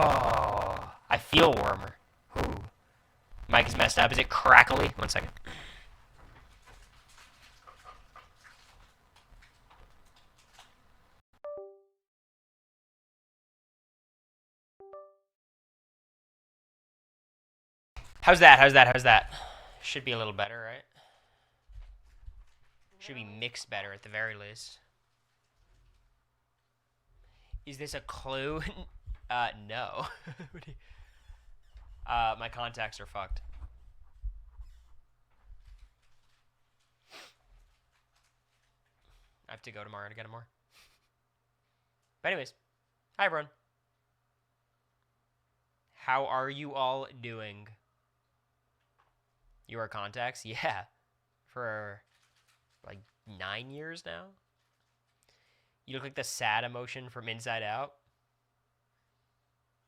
Oh, I feel warmer. Ooh. Mic is messed up. Is it crackly? 1 second. How's that? Should be a little better, right? Should be mixed better at the very least. Is this a clue? No. My contacts are fucked. I have to go tomorrow to get them more. But anyways, hi everyone. How are you all doing? You wear contacts? Yeah. For like 9 years now? You look like the sad emotion from Inside Out.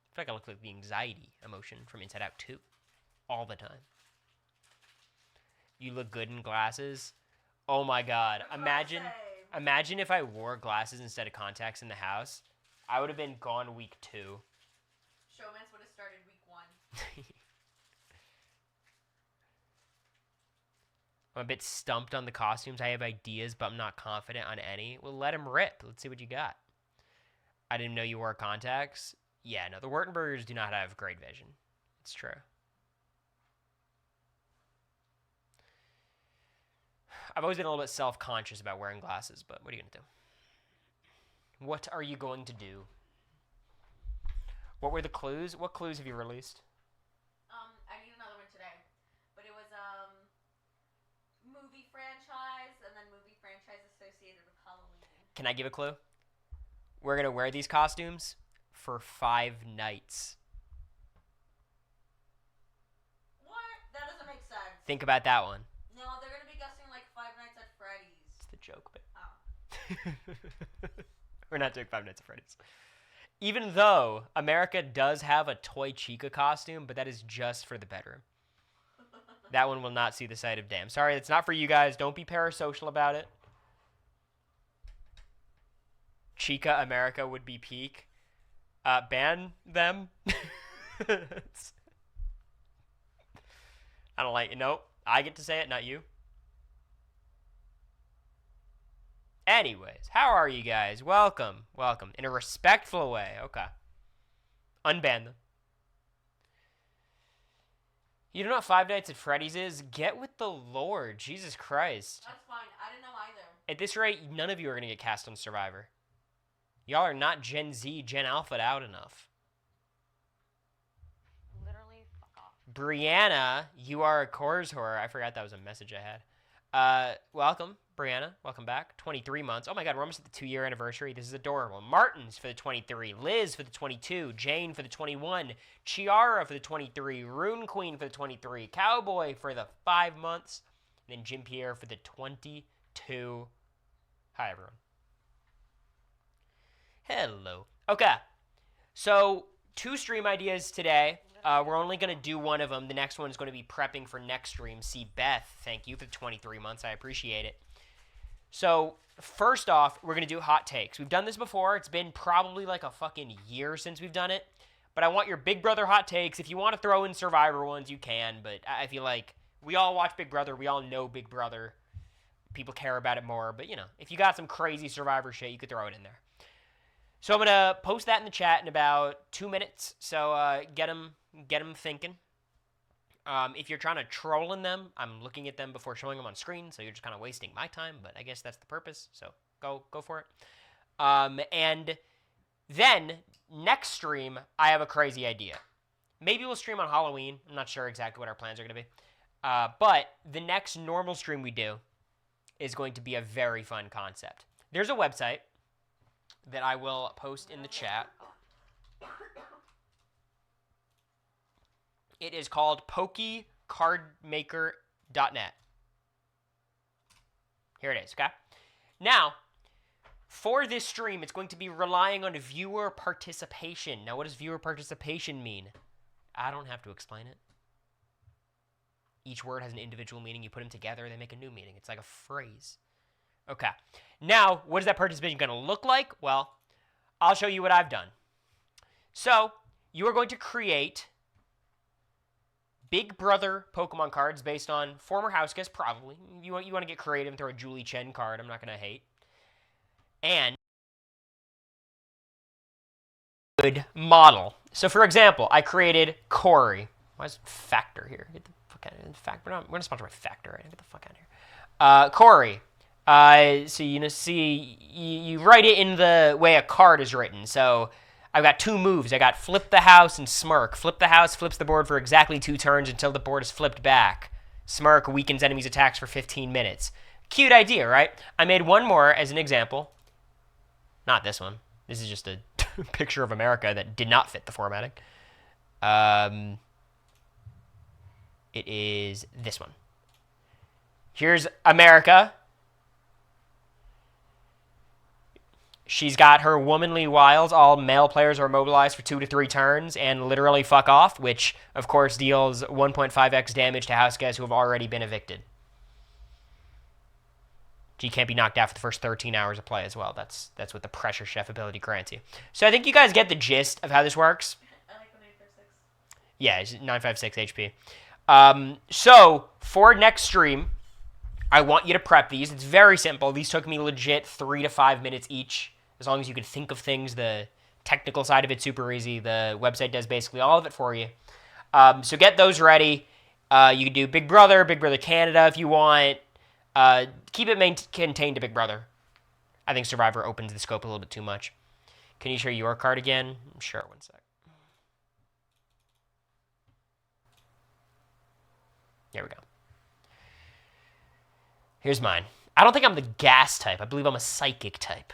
I feel like I look like the anxiety emotion from Inside Out too. All the time. You look good in glasses. Oh my god. Imagine if I wore glasses instead of contacts in the house. I would have been gone week 2. Showmance would have started week 1. I'm a bit stumped on the costumes. I have ideas, but I'm not confident on any. Well, let him rip. Let's see what you got. I didn't know you wore contacts. Yeah, no, the Wurtenbergers do not have great vision. It's true. I've always been a little bit self-conscious about wearing glasses, but what are you going to do? What are you going to do? What were the clues? What clues have you released? I need another one today. But it was, movie franchise, and then movie franchise associated with Halloween. Can I give a clue? We're going to wear these costumes for 5 nights. What? That doesn't make sense. Think about that one. No, they're going to be guessing like Five Nights at Freddy's. It's the joke, but... Oh. We're not doing Five Nights at Freddy's. Even though America does have a Toy Chica costume, but that is just for the bedroom. That one will not see the sight of day. I'm sorry, it's not for you guys. Don't be parasocial about it. Chica America would be peak. Ban them. I don't like it. Nope. I get to say it, not you. Anyways, how are you guys? Welcome. Welcome. In a respectful way. Okay. Unban them. You don't know what Five Nights at Freddy's is? Get with the Lord. Jesus Christ. That's fine. I didn't know either. At this rate, none of you are going to get cast on Survivor. Y'all are not Gen Z, Gen Alpha'd out enough. Literally, fuck off. Brianna, you are a Coors whore. I forgot that was a message I had. Welcome, Brianna. Welcome back. 23 months. Oh my god, we're almost at the 2-year anniversary. This is adorable. Martins for the 23. Liz for the 22. Jane for the 21. Chiara for the 23. Rune Queen for the 23. Cowboy for the 5 months. And then Jim Pierre for the 22. Hi, everyone. Hello. Okay. So, 2 stream ideas today. We're only going to do one of them. The next one is going to be prepping for next stream. See, Beth, thank you for the 23 months. I appreciate it. So, first off, we're going to do hot takes. We've done this before. It's been probably like a fucking year since we've done it. But I want your Big Brother hot takes. If you want to throw in Survivor ones, you can. But I feel like we all watch Big Brother. We all know Big Brother. People care about it more. But, you know, if you got some crazy Survivor shit, you could throw it in there. So I'm going to post that in the chat in about 2 minutes. So get them thinking. If you're trying to troll in them, I'm looking at them before showing them on screen. So you're just kind of wasting my time. But I guess that's the purpose. So go for it. And then next stream, I have a crazy idea. Maybe we'll stream on Halloween. I'm not sure exactly what our plans are going to be. But the next normal stream we do is going to be a very fun concept. There's a website that I will post in the chat. It is called pokécardmaker.net. Here it is, okay? Now, for this stream, it's going to be relying on viewer participation. Now, what does viewer participation mean? I don't have to explain it. Each word has an individual meaning. You put them together, they make a new meaning. It's like a phrase. Okay. Now, what is that participation going to look like? Well, I'll show you what I've done. So, you are going to create Big Brother Pokemon cards based on former house guests, probably. You want to get creative and throw a Julie Chen card. I'm not going to hate. And good model. So, for example, I created Cory. Why is Factor here? Get the fuck out of here. We're not sponsored by Factor, right? Get the fuck out of here. Cory. So you write it in the way a card is written. So I've got two moves. I got Flip the House and Smirk. Flip the House flips the board for exactly 2 turns until the board is flipped back. Smirk weakens enemies' attacks for 15 minutes. Cute idea, right? I made one more as an example. Not this one. This is just a picture of America that did not fit the formatting. It is this one. Here's America. She's got her womanly wiles. All male players are mobilized for 2 to 3 turns and literally fuck off, which, of course, deals 1.5x damage to house guests who have already been evicted. She can't be knocked out for the first 13 hours of play as well. That's what the Pressure Chef ability grants you. So I think you guys get the gist of how this works. I like the 956. Yeah, it's 956 HP. So for next stream, I want you to prep these. It's very simple. These took me legit 3 to 5 minutes each. As long as you can think of things, the technical side of it's super easy. The website does basically all of it for you. So get those ready. You can do Big Brother Canada if you want. Keep it contained to Big Brother. I think Survivor opens the scope a little bit too much. Can you share your card again? Sure, one sec. There we go. Here's mine. I don't think I'm the gas type. I believe I'm a psychic type.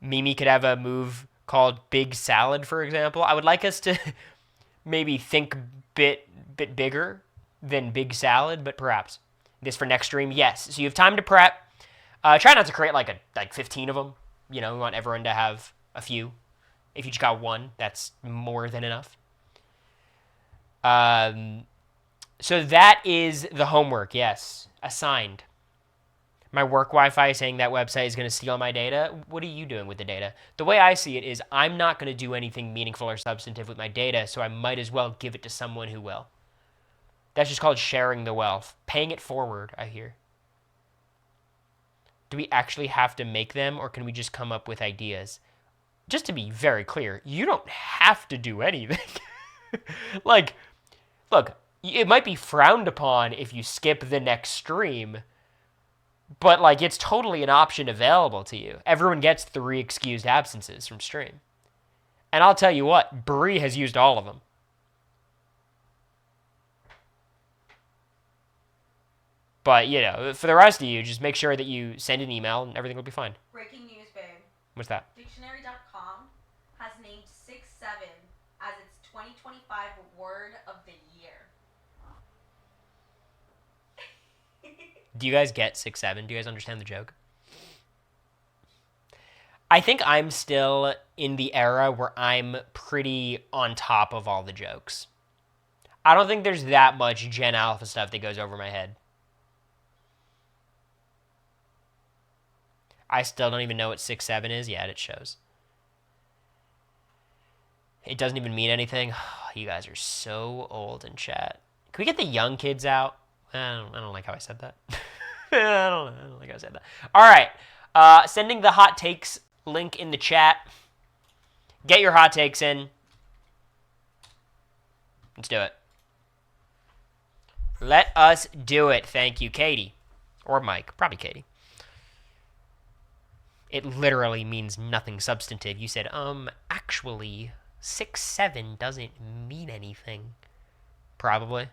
Mimi could have a move called Big Salad, for example. I would like us to maybe think bit bigger than Big Salad, but perhaps. This for next stream, yes. So you have time to prep. Try not to create like 15 of them. You know, we want everyone to have a few. If you just got one, that's more than enough. So that is the homework, yes. Assigned. My work Wi-Fi is saying that website is going to steal my data. What are you doing with the data? The way I see it is I'm not going to do anything meaningful or substantive with my data, so I might as well give it to someone who will. That's just called sharing the wealth. Paying it forward, I hear. Do we actually have to make them, or can we just come up with ideas? Just to be very clear, you don't have to do anything. Like, look, it might be frowned upon if you skip the next stream, but, like, it's totally an option available to you. Everyone gets 3 excused absences from stream. And I'll tell you what, Bree has used all of them. But, you know, for the rest of you, just make sure that you send an email and everything will be fine. Breaking news, babe. What's that? Dictionary.com has named 6'7" as its 2025 word of the year. Do you guys get 6'7"? Do you guys understand the joke? I think I'm still in the era where I'm pretty on top of all the jokes. I don't think there's that much Gen Alpha stuff that goes over my head. I still don't even know what 6'7" is yet. It shows. It doesn't even mean anything. You guys are so old in chat. Can we get the young kids out? I don't like how I said that. I don't like how I said that. All right. Sending the hot takes link in the chat. Get your hot takes in. Let's do it. Let us do it. Thank you, Katie. Or Mike. Probably Katie. It literally means nothing substantive. You said, actually, 6'7" doesn't mean anything. Probably.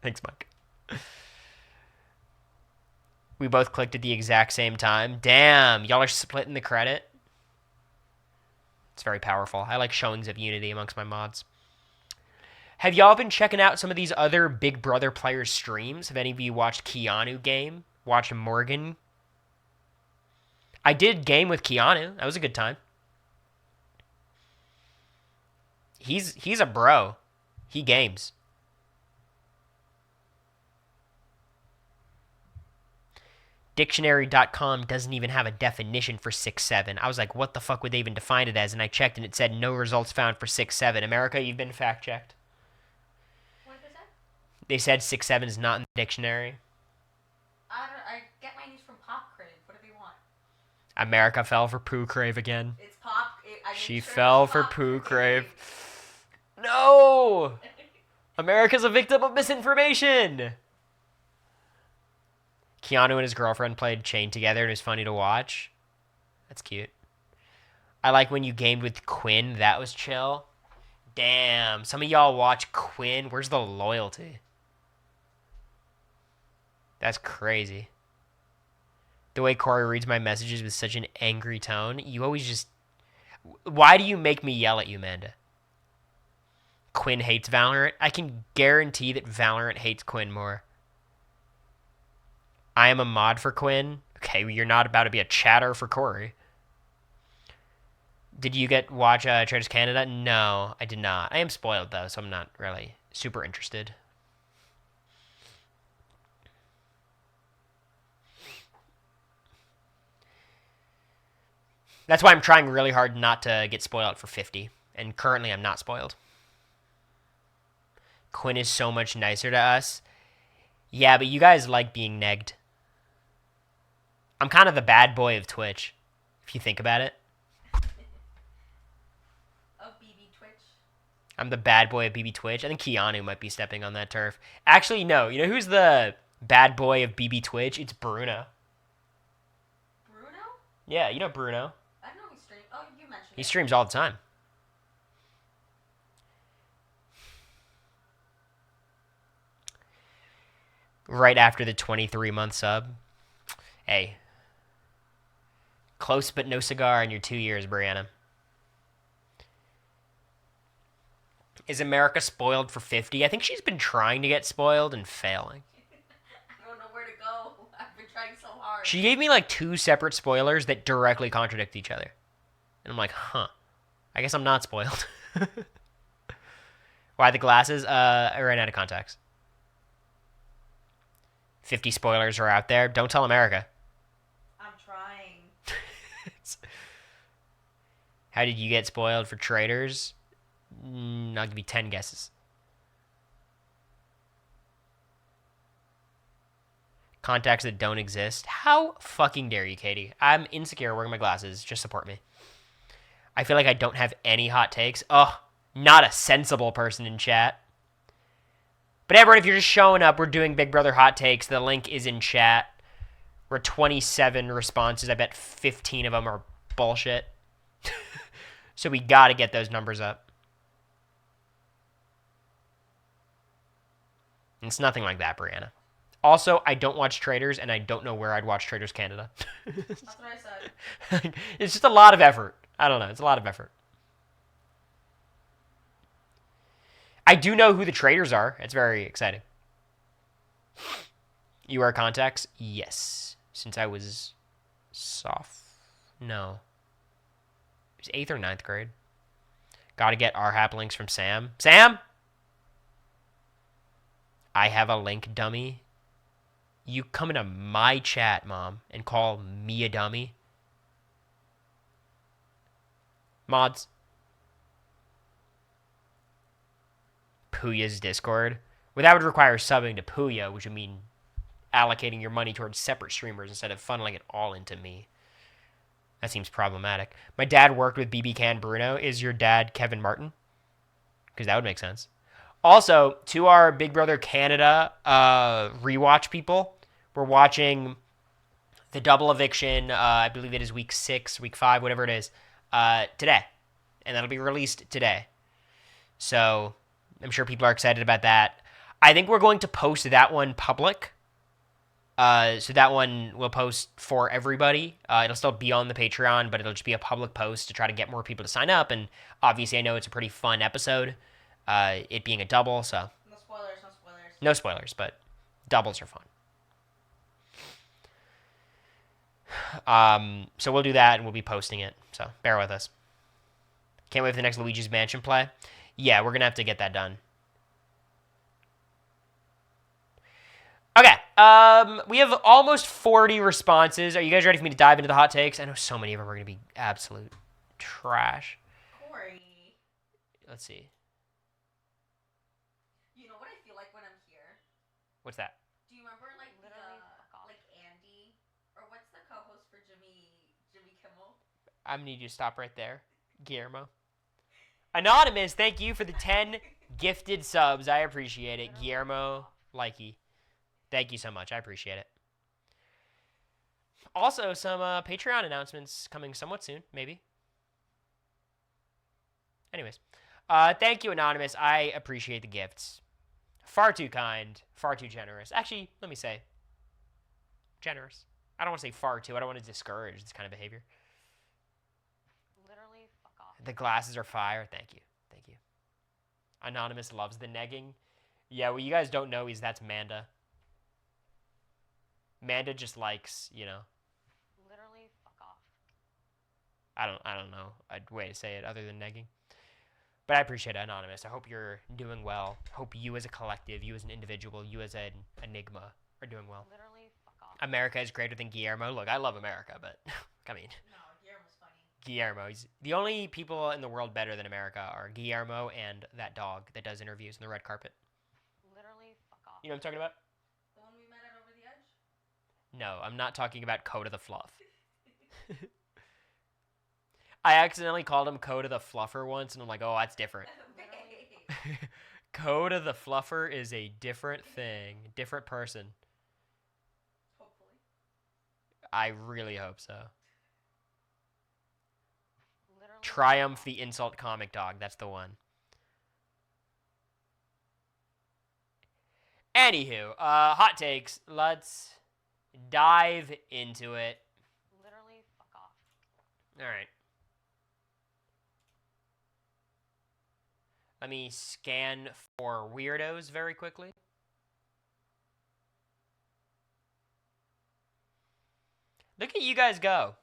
Thanks, Mike. We both clicked at the exact same time. Damn, y'all are splitting the credit. It's very powerful. I like showings of unity amongst my mods. Have y'all been checking out some of these other Big Brother players' streams? Have any of you watched Keanu game? Watched Morgan? I did game with Keanu. That was a good time. He's a bro. He games. Dictionary.com doesn't even have a definition for 6'7". I was like, what the fuck would they even define it as? And I checked and it said no results found for 6'7". America, you've been fact checked. What did they say? They said 6'7" is not in the dictionary. I get my news from Pop Crave. What do they want? America fell for Poo Crave again. It's Pop. She fell for Poo Crave. No! America's a victim of misinformation. Keanu and his girlfriend played Chain together and it was funny to watch. That's cute. I like when you gamed with Quinn. That was chill. Damn. Some of y'all watch Quinn. Where's the loyalty? That's crazy. The way Cory reads my messages with such an angry tone. You always just... Why do you make me yell at you, Amanda? Quinn hates Valorant. I can guarantee that Valorant hates Quinn more. I am a mod for Quinn. Okay, well, you're not about to be a chatter for Cory. Did you watch Traders Canada? No, I did not. I am spoiled, though, so I'm not really super interested. That's why I'm trying really hard not to get spoiled for 50. And currently, I'm not spoiled. Quinn is so much nicer to us. Yeah, but you guys like being negged. I'm kind of the bad boy of Twitch, if you think about it. Of BB Twitch? I'm the bad boy of BB Twitch. I think Keanu might be stepping on that turf. Actually, no. You know who's the bad boy of BB Twitch? It's Bruno. Bruno? Yeah, you know Bruno. I know he streams. Oh, you mentioned it. He streams all the time. Right after the 23-month sub. Hey. Close but no cigar in your 2 years, Brianna. Is America spoiled for 50? I think she's been trying to get spoiled and failing. I don't know where to go. I've been trying so hard. She gave me like 2 separate spoilers that directly contradict each other. And I'm like, huh. I guess I'm not spoiled. Why the glasses? I ran out of contacts. 50 spoilers are out there. Don't tell America. I'm trying. How did you get spoiled for traders? I'll give you 10 guesses. Contacts that don't exist. How fucking dare you, Katie? I'm insecure wearing my glasses. Just support me. I feel like I don't have any hot takes. Oh, not a sensible person in chat. But everyone, if you're just showing up, we're doing Big Brother hot takes. The link is in chat. We're 27 responses. I bet 15 of them are bullshit. So we got to get those numbers up. It's nothing like that, Brianna. Also, I don't watch Traders, and I don't know where I'd watch Traders Canada. That's what I said. It's just a lot of effort. I don't know. It's a lot of effort. I do know who the traders are. It's very exciting. You wear contacts? Yes. Since I was No. It was 8th or 9th grade. Gotta get RHAP links from Sam. Sam? I have a link, dummy. You come into my chat, Mom, and call me a dummy? Mods. Puya's Discord. Well, that would require subbing to Puya, which would mean allocating your money towards separate streamers instead of funneling it all into me. That seems problematic. My dad worked with BB Can Bruno. Is your dad Kevin Martin? Because that would make sense. Also, to our Big Brother Canada rewatch people, we're watching the double eviction. I believe it is week 6, week 5, whatever it is, today. And that'll be released today. So I'm sure people are excited about that. I think we're going to post that one public. So that one will post for everybody. It'll still be on the Patreon, but it'll just be a public post to try to get more people to sign up. And obviously, I know it's a pretty fun episode, it being a double. So No spoilers, no spoilers. no spoilers, but doubles are fun. So we'll do that, and we'll be posting it. So bear with us. Can't wait for the next Luigi's Mansion play. Yeah, we're going to have to get that done. Okay. We have almost 40 responses. Are you guys ready for me to dive into the hot takes? I know so many of them are going to be absolute trash. Cory. Let's see. You know what I feel like when I'm here? What's that? Do you remember like Literally, fuck off. like Andy or what's the co-host for Jimmy Kimmel? I'm going to need you to stop right there. Guillermo. Anonymous, thank you for the 10 gifted subs. I appreciate it. Guillermo Likey. Thank you so much. I appreciate it. Also, some Patreon announcements coming somewhat soon, maybe. Anyways. Thank you, Anonymous. I appreciate the gifts. Far too kind. Far too generous. Actually, let me say generous. I don't want to say far too. I don't want to discourage this kind of behavior. Literally, fuck off. The glasses are fire. Thank you. Thank you. Anonymous loves the negging. Yeah, what you guys don't know is that's Manda. Manda just likes, Literally, fuck off. I don't know a way to say it other than negging. But I appreciate it, Anonymous. I hope you're doing well. Hope you as a collective, you as an individual, you as an enigma are doing well. Literally, fuck off. America is greater than Guillermo. Look, I love America, but I mean, No, Guillermo's funny. Guillermo. The only people in the world better than America are Guillermo and that dog that does interviews on the red carpet. Literally, fuck off. You know what I'm talking about? The one we met at Over the Edge? No, I'm not talking about Coda the Fluff. I accidentally called him Coda the Fluffer once, and I'm like, oh, that's different. Babe. Coda the Fluffer is a different thing, different person. Hopefully. I really hope so. Literally, Triumph the Insult Comic Dog, that's the one. Anywho, hot takes. Let's dive into it. Literally, fuck off. All right. Let me scan for weirdos very quickly. Look at you guys go.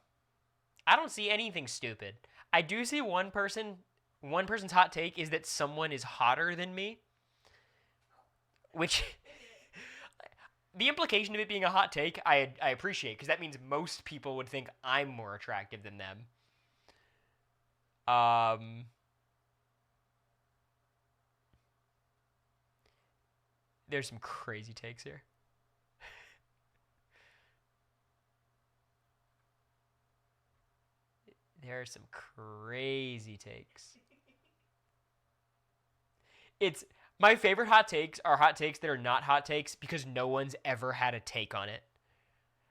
I don't see anything stupid. I do see one person's hot take is that someone is hotter than me. Which, the implication of it being a hot take, I appreciate, because that means most people would think I'm more attractive than them. There's some crazy takes here. There are some crazy takes. It's my favorite hot takes are hot takes that are not hot takes because no one's ever had a take on it.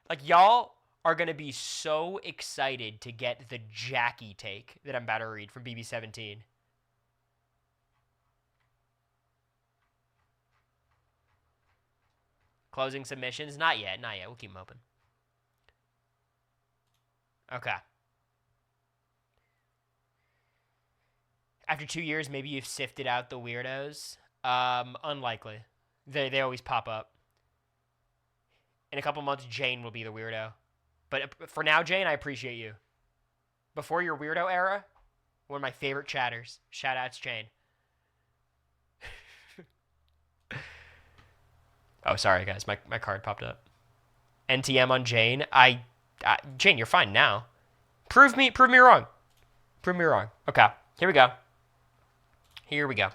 Like, y'all are going to be so excited to get the Jackie take that I'm about to read from BB17. Closing submissions? Not yet. We'll keep them open. Okay. After 2 years, maybe you've sifted out the weirdos. Unlikely. They always pop up. In a couple months, Jane will be the weirdo. But for now, Jane, I appreciate you. Before your weirdo era, one of my favorite chatters. Shout outs, Jane. Oh, sorry, guys. My card popped up. NTM on Jane. Jane, you're fine now. Prove me wrong. Prove me wrong. Okay, here we go.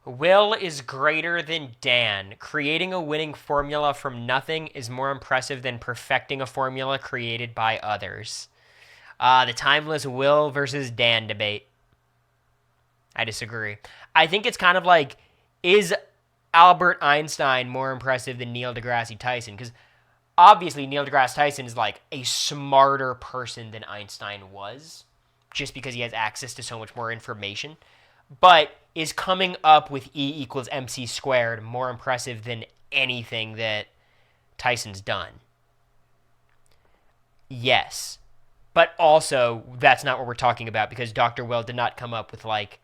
Will is greater than Dan. Creating a winning formula from nothing is more impressive than perfecting a formula created by others. The timeless Will versus Dan debate. I disagree. I think it's kind of like, is Albert Einstein more impressive than Neil deGrasse Tyson? Because obviously Neil deGrasse Tyson is like a smarter person than Einstein was, just because he has access to so much more information. But is coming up with E equals MC squared more impressive than anything that Tyson's done? Yes. But also, that's not what we're talking about, because Dr. Will did not come up with, like,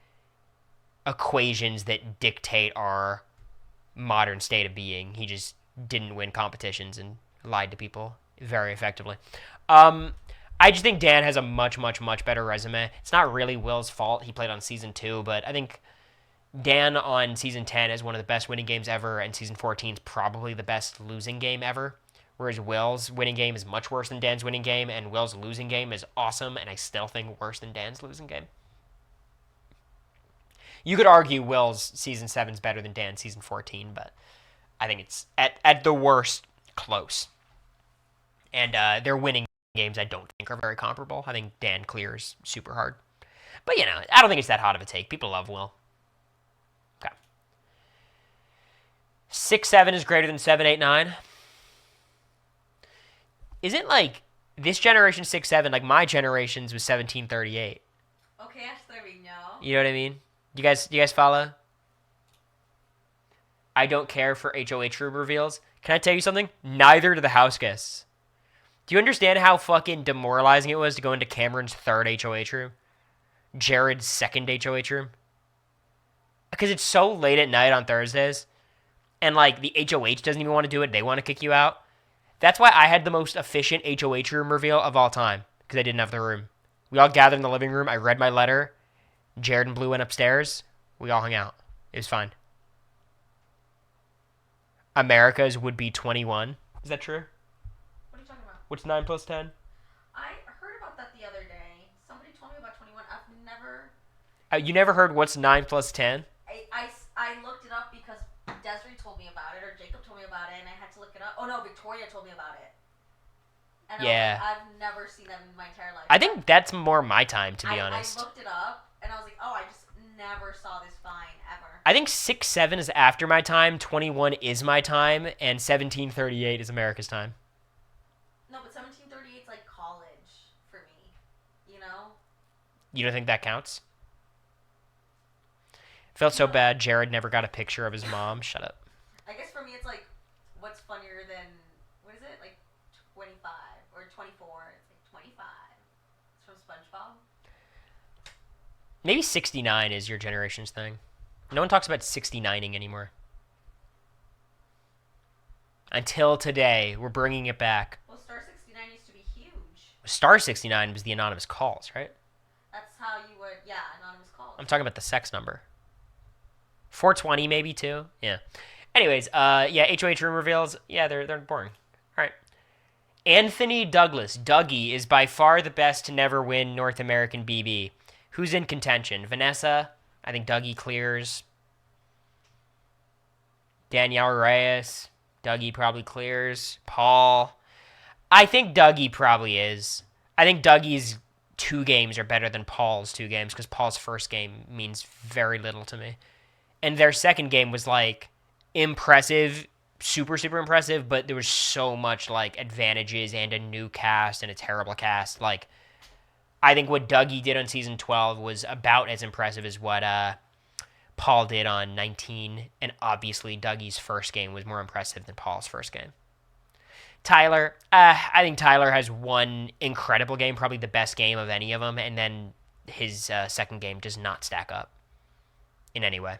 equations that dictate our modern state of being. He just didn't win competitions and lied to people very effectively. I just think Dan has a much, much, much better resume. It's not really Will's fault. He played on season 2, but I think Dan on season 10 is one of the best winning games ever, and season 14 is probably the best losing game ever. Whereas Will's winning game is much worse than Dan's winning game, and Will's losing game is awesome, and I still think worse than Dan's losing game. You could argue Will's season 7 is better than Dan's season 14, but I think it's at the worst close. And their winning games I don't think are very comparable. I think Dan clears super hard. But, I don't think it's that hot of a take. People love Will. Okay. 6-7 is greater than 7-8-9. Isn't, this generation 6-7, my generation's was 17-38? Okay, actually, we know. You know what I mean? You guys follow? I don't care for HOH room reveals. Can I tell you something? Neither do the house guests. Do you understand how fucking demoralizing it was to go into Cameron's third HOH room? Jared's second HOH room? Because it's so late at night on Thursdays, and, the HOH doesn't even want to do it. They want to kick you out. That's why I had the most efficient HOH room reveal of all time, because I didn't have the room. We all gathered in the living room. I read my letter. Jared and Blue went upstairs. We all hung out. It was fine. America's would be 21. Is that true? What are you talking about? What's 9 plus 10? I heard about that the other day. Somebody told me about 21. I've never... You never heard what's 9 plus 10? I looked it up because Desiree told me about it, or Jacob told me about it, and I had to look it up. Oh, no, Victoria told me about it. And Yeah. I've never seen that in my entire life. I think that's more my time, to be honest. I looked it up, and I was like, oh, I just never saw this vine ever. I think 6-7 is after my time, 21 is my time, and 17-38 is America's time. No, but 1738 is like college for me, You don't think that counts? Felt so bad Jared never got a picture of his mom. Shut up. I guess for me it's like, what's funnier than, what is it, 25 or 24? It's 25. It's from SpongeBob. Maybe 69 is your generation's thing. No one talks about 69ing anymore. Until today, we're bringing it back. Well, Star 69 used to be huge. Star 69 was the anonymous calls, right? That's how you would, anonymous calls. I'm talking about the sex number. 420 maybe too. Yeah. Anyways, HOH room reveals. Yeah, they're boring. All right. Anthony Douglas, Dougie, is by far the best to never win North American BB. Who's in contention? Vanessa. I think Dougie clears. Danielle Reyes. Dougie probably clears. Paul. I think Dougie probably is. I think Dougie's 2 games are better than Paul's 2 games because Paul's first game means very little to me. And their second game was, impressive, super, super impressive, but there was so much, advantages and a new cast and a terrible cast. I think what Dougie did on Season 12 was about as impressive as what Paul did on 19, and obviously Dougie's first game was more impressive than Paul's first game. Tyler, I think Tyler has one incredible game, probably the best game of any of them, and then his second game does not stack up in any way.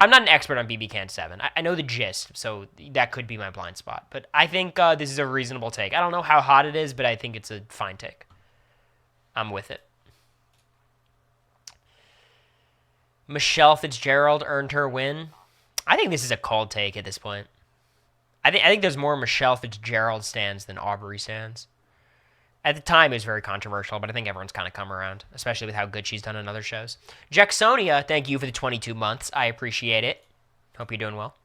I'm not an expert on BB Can 7. I know the gist, so that could be my blind spot. But I think this is a reasonable take. I don't know how hot it is, but I think it's a fine take. I'm with it. Michelle Fitzgerald earned her win. I think this is a cold take at this point. I think there's more Michelle Fitzgerald stands than Aubrey stands. At the time, it was very controversial, but I think everyone's kind of come around, especially with how good she's done on other shows. Jacksonia, thank you for the 22 months. I appreciate it. Hope you're doing well.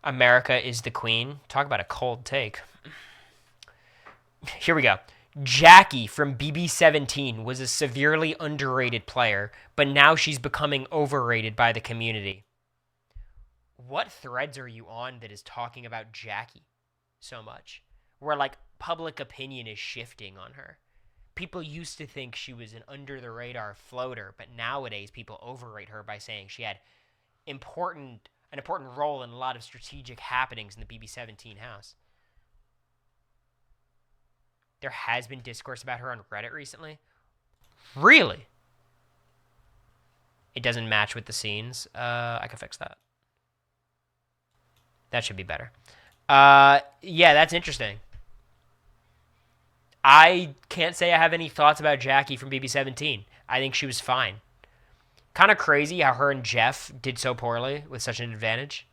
America is the queen. Talk about a cold take. Here we go. Jackie from BB17 was a severely underrated player, but now she's becoming overrated by the community. What threads are you on that is talking about Jackie so much? Where, public opinion is shifting on her. People used to think she was an under-the-radar floater, but nowadays people overrate her by saying she had an important role in a lot of strategic happenings in the BB17 house. There has been discourse about her on Reddit recently. Really? It doesn't match with the scenes. I can fix that. That should be better. Yeah, that's interesting. I can't say I have any thoughts about Jackie from BB17. I think she was fine. Kind of crazy how her and Jeff did so poorly with such an advantage.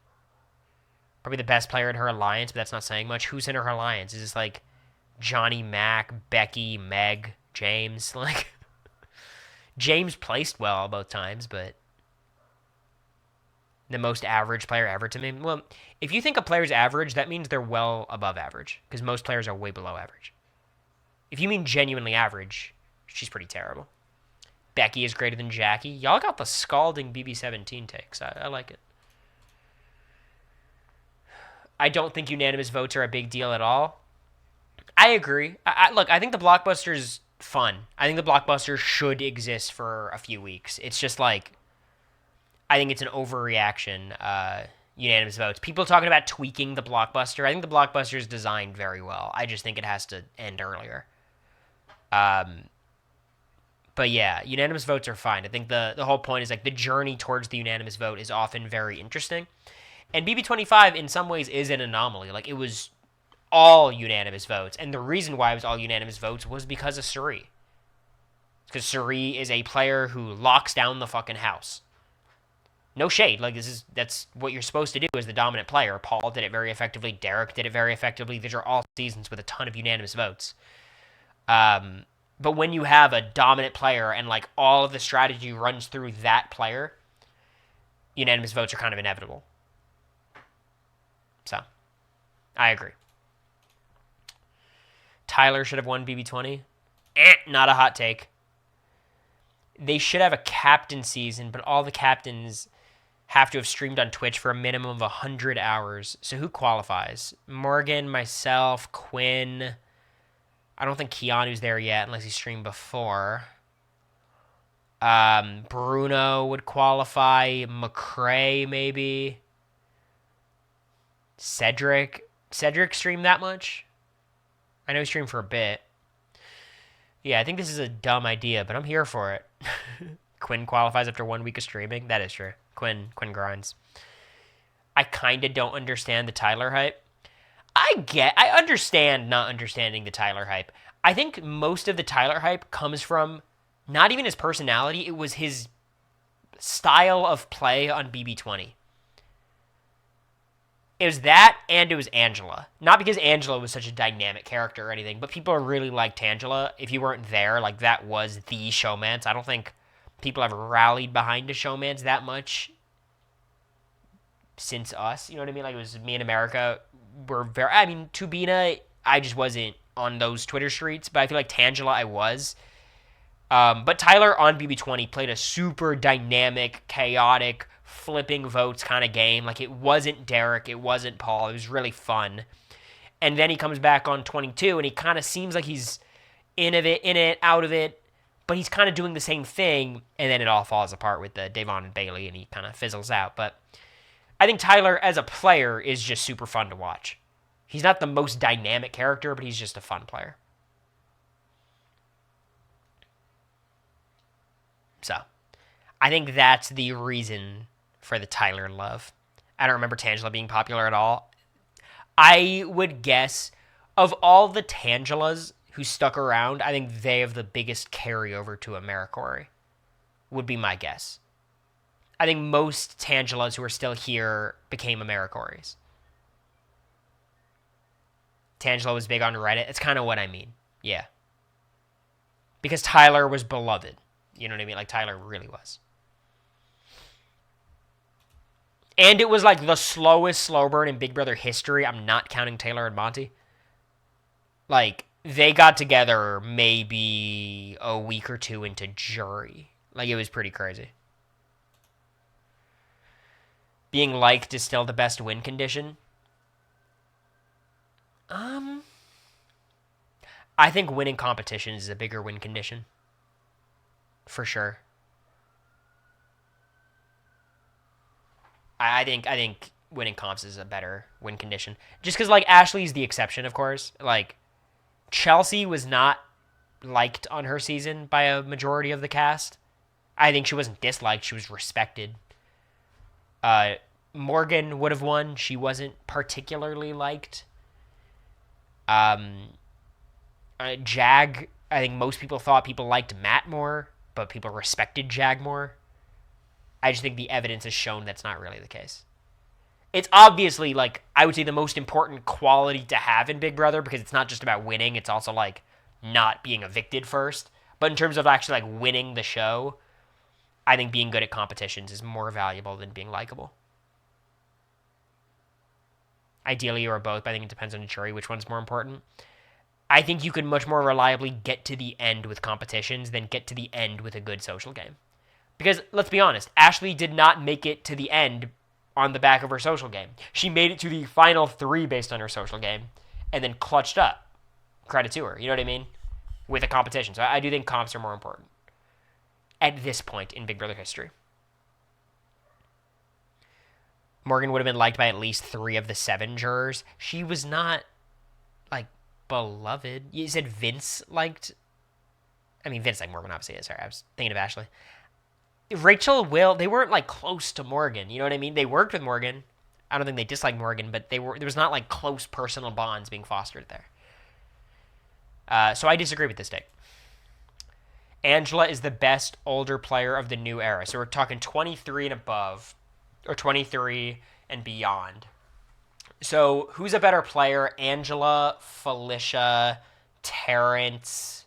Probably the best player in her alliance, but that's not saying much. Who's in her alliance? Is this like Johnny, Mac, Becky, Meg, James? Like, James placed well both times, but the most average player ever to me. Well, if you think a player's average, that means they're well above average, because most players are way below average. If you mean genuinely average, she's pretty terrible. Becky is greater than Jackie. Y'all got the scalding BB17 takes. I like it. I don't think unanimous votes are a big deal at all. I agree. Look, I think the Blockbuster's fun. I think the Blockbuster should exist for a few weeks. It's just like, I think it's an overreaction, unanimous votes. People talking about tweaking the Blockbuster. I think the Blockbuster is designed very well. I just think it has to end earlier. But yeah, unanimous votes are fine. I think the whole point is like the journey towards the unanimous vote is often very interesting. And BB25 in some ways is an anomaly. Like, it was all unanimous votes. And the reason why it was all unanimous votes was because of Suri. Because Suri is a player who locks down the fucking house. No shade. Like, that's what you're supposed to do as the dominant player. Paul did it very effectively. Derek did it very effectively. These are all seasons with a ton of unanimous votes. But when you have a dominant player and, like, all of the strategy runs through that player, unanimous votes are kind of inevitable. So, I agree. Tyler should have won BB20. Not a hot take. They should have a captain season, but all the captains have to have streamed on Twitch for a minimum of 100 hours. So who qualifies? Morgan, myself, Quinn. I don't think Keanu's there yet unless he streamed before. Bruno would qualify. McCrae, maybe. Cedric streamed that much? I know he streamed for a bit. Yeah, I think this is a dumb idea, but I'm here for it. Quinn qualifies after 1 week of streaming. That is true. Quinn grinds. I kind of don't understand the Tyler hype. I understand not understanding the Tyler hype. I think most of the Tyler hype comes from not even his personality. It was his style of play on BB20. It was that, and it was Angela. Not because Angela was such a dynamic character or anything, but people really liked Angela. If you weren't there, like, that was the showmance. I don't think people have rallied behind a showmance that much since us. You know what I mean? Like, it was me and America were very... I mean, Tubina, I just wasn't on those Twitter streets, but I feel like Tangela, I was. But Tyler on BB20 played a super dynamic, chaotic, flipping votes kind of game. Like, it wasn't Derek, it wasn't Paul. It was really fun. And then he comes back on 22, and he kind of seems like he's in it, out of it, but he's kind of doing the same thing, and then it all falls apart with the Davon and Bailey, and he kind of fizzles out. But I think Tyler, as a player, is just super fun to watch. He's not the most dynamic character, but he's just a fun player. So, I think that's the reason for the Tyler love. I don't remember Tangela being popular at all. I would guess, of all the Tangelas who stuck around, I think they have the biggest carryover to Americory, would be my guess. I think most Tangelas who are still here became Americorys. Tangela was big on Reddit. It's kind of what I mean. Yeah. Because Tyler was beloved. You know what I mean? Like, Tyler really was. And it was like the slowest slow burn in Big Brother history. I'm not counting Taylor and Monty. Like, they got together maybe a week or two into jury. Like, it was pretty crazy. Being liked is still the best win condition. I think winning competitions is a bigger win condition. For sure. I think winning comps is a better win condition. Just because, like, Ashley's the exception, of course. Like, Chelsea was not liked on her season by a majority of the cast. I think she wasn't disliked. She was respected. Morgan would have won. She wasn't particularly liked. Jag, I think most people thought people liked Matt more, but people respected Jag more. I just think the evidence has shown that's not really the case. It's obviously, like, I would say the most important quality to have in Big Brother, because it's not just about winning, it's also, like, not being evicted first. But in terms of actually, like, winning the show, I think being good at competitions is more valuable than being likable. Ideally, or both, but I think it depends on the jury which one's more important. I think you could much more reliably get to the end with competitions than get to the end with a good social game. Because, let's be honest, Ashley did not make it to the end on the back of her social game. She made it to the final 3 based on her social game, and then clutched up. Credit to her, you know what I mean? With a competition. So I do think comps are more important at this point in Big Brother history. Morgan would have been liked by at least 3 of the 7 jurors. She was not, like, beloved. You said Vince liked... I mean, Vince liked Morgan, obviously. Sorry, I was thinking of Ashley. Rachel, Will, they weren't, like, close to Morgan. You know what I mean? They worked with Morgan. I don't think they disliked Morgan, but there was not, like, close personal bonds being fostered there. So I disagree with this take. Angela is the best older player of the new era. So we're talking 23 and above, or 23 and beyond. So who's a better player? Angela, Felicia, Terrence,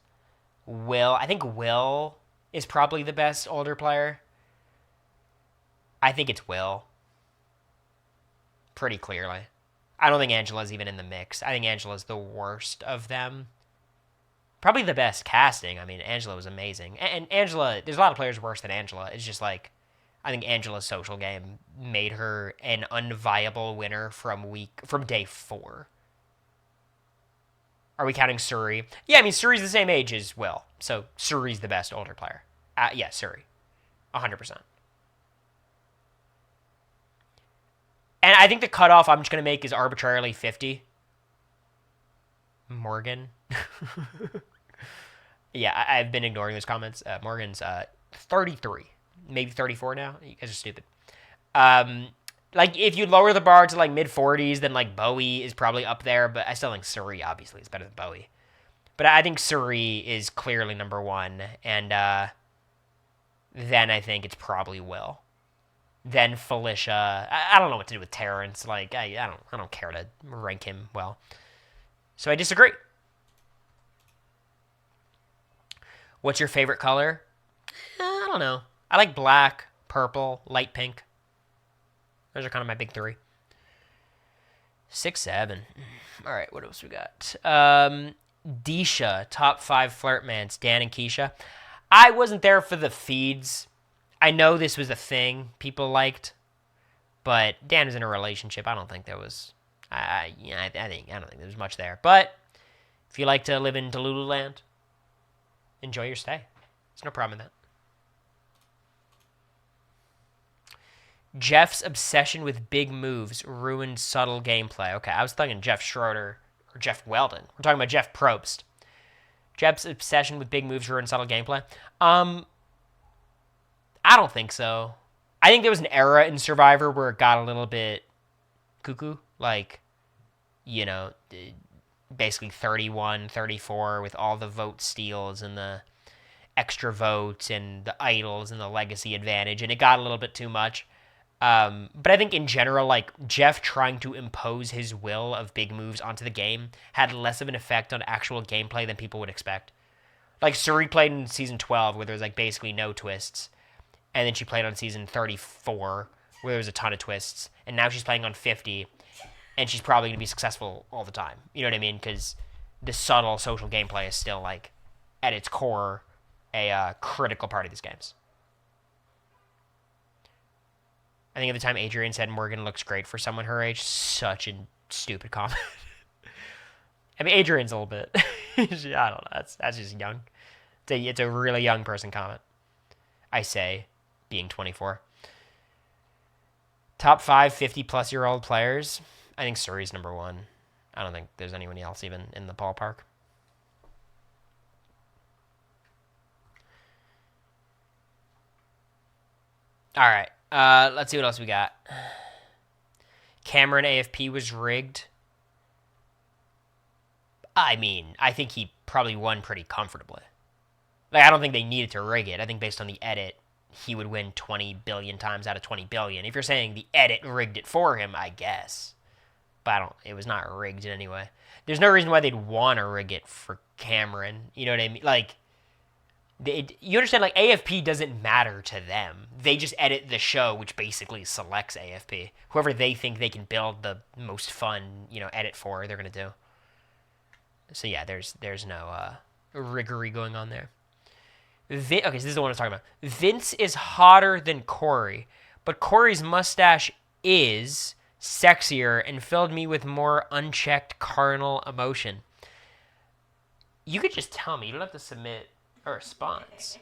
Will. I think Will is probably the best older player. I think it's Will. Pretty clearly. I don't think Angela's even in the mix. I think Angela's the worst of them. Probably the best casting. I mean, Angela was amazing. And Angela, there's a lot of players worse than Angela. It's just like, I think Angela's social game made her an unviable winner from day 4. Are we counting Suri? Yeah, I mean, Suri's the same age as Will. So Suri's the best older player. Yeah, Suri. 100%. And I think the cutoff I'm just going to make is arbitrarily 50. Morgan. Yeah, I've been ignoring those comments. Morgan's 33. Maybe 34 now. You guys are stupid. Like, if you lower the bar to, like, mid-40s, then, like, Bowie is probably up there. But I still think Suri, obviously, is better than Bowie. But I think Suri is clearly number 1. And then I think it's probably Will. Then Felicia. I don't know what to do with Terrence. Like, I don't care to rank him well. So I disagree. What's your favorite color? I don't know. I like black, purple, light pink. Those are kind of my big 3. 6, 7. All right, what else we got? Disha, top 5 flirtmans, Dan and Keisha. I wasn't there for the feeds. I know this was a thing people liked, but Dan was in a relationship. I don't think there was. I don't think there was much there. But if you like to live in Delululand, enjoy your stay. There's no problem in that. Jeff's obsession with big moves ruined subtle gameplay. Okay, I was thinking Jeff Schroeder or Jeff Weldon. We're talking about Jeff Probst. Jeff's obsession with big moves ruined subtle gameplay. I don't think so. I think there was an era in Survivor where it got a little bit cuckoo. Like, you know, basically 31, 34 with all the vote steals and the extra votes and the idols and the legacy advantage. And it got a little bit too much. But I think in general, like, Jeff trying to impose his will of big moves onto the game had less of an effect on actual gameplay than people would expect. Like, Suri played in season 12 where there was, like, basically no twists. And then she played on season 34 where there was a ton of twists. And now she's playing on 50 and she's probably going to be successful all the time. You know what I mean? Because the subtle social gameplay is still, like, at its core, a critical part of these games. I think at the time Adrian said Morgan looks great for someone her age. Such a stupid comment. I mean, Adrian's a little bit. I don't know. That's just young. It's a really young person comment. I say, being 24. Top 5 50-plus-year-old players. I think Suri's number 1. I don't think there's anyone else even in the ballpark. All right. Let's see what else we got. Cameron AFP was rigged. I mean, I think he probably won pretty comfortably. Like, I don't think they needed to rig it. I think based on the edit, he would win 20 billion times out of 20 billion. If you're saying the edit rigged it for him, I guess. But it was not rigged in any way. There's no reason why they'd want to rig it for Cameron. You know what I mean? Like, you understand, like, AFP doesn't matter to them. They just edit the show, which basically selects AFP. Whoever they think they can build the most fun, edit for, they're going to do. So, yeah, there's no riggery going on there. Okay, so this is the one I was talking about. Vince is hotter than Cory, but Cory's mustache is sexier and filled me with more unchecked carnal emotion. You could just tell me. You don't have to submit a response.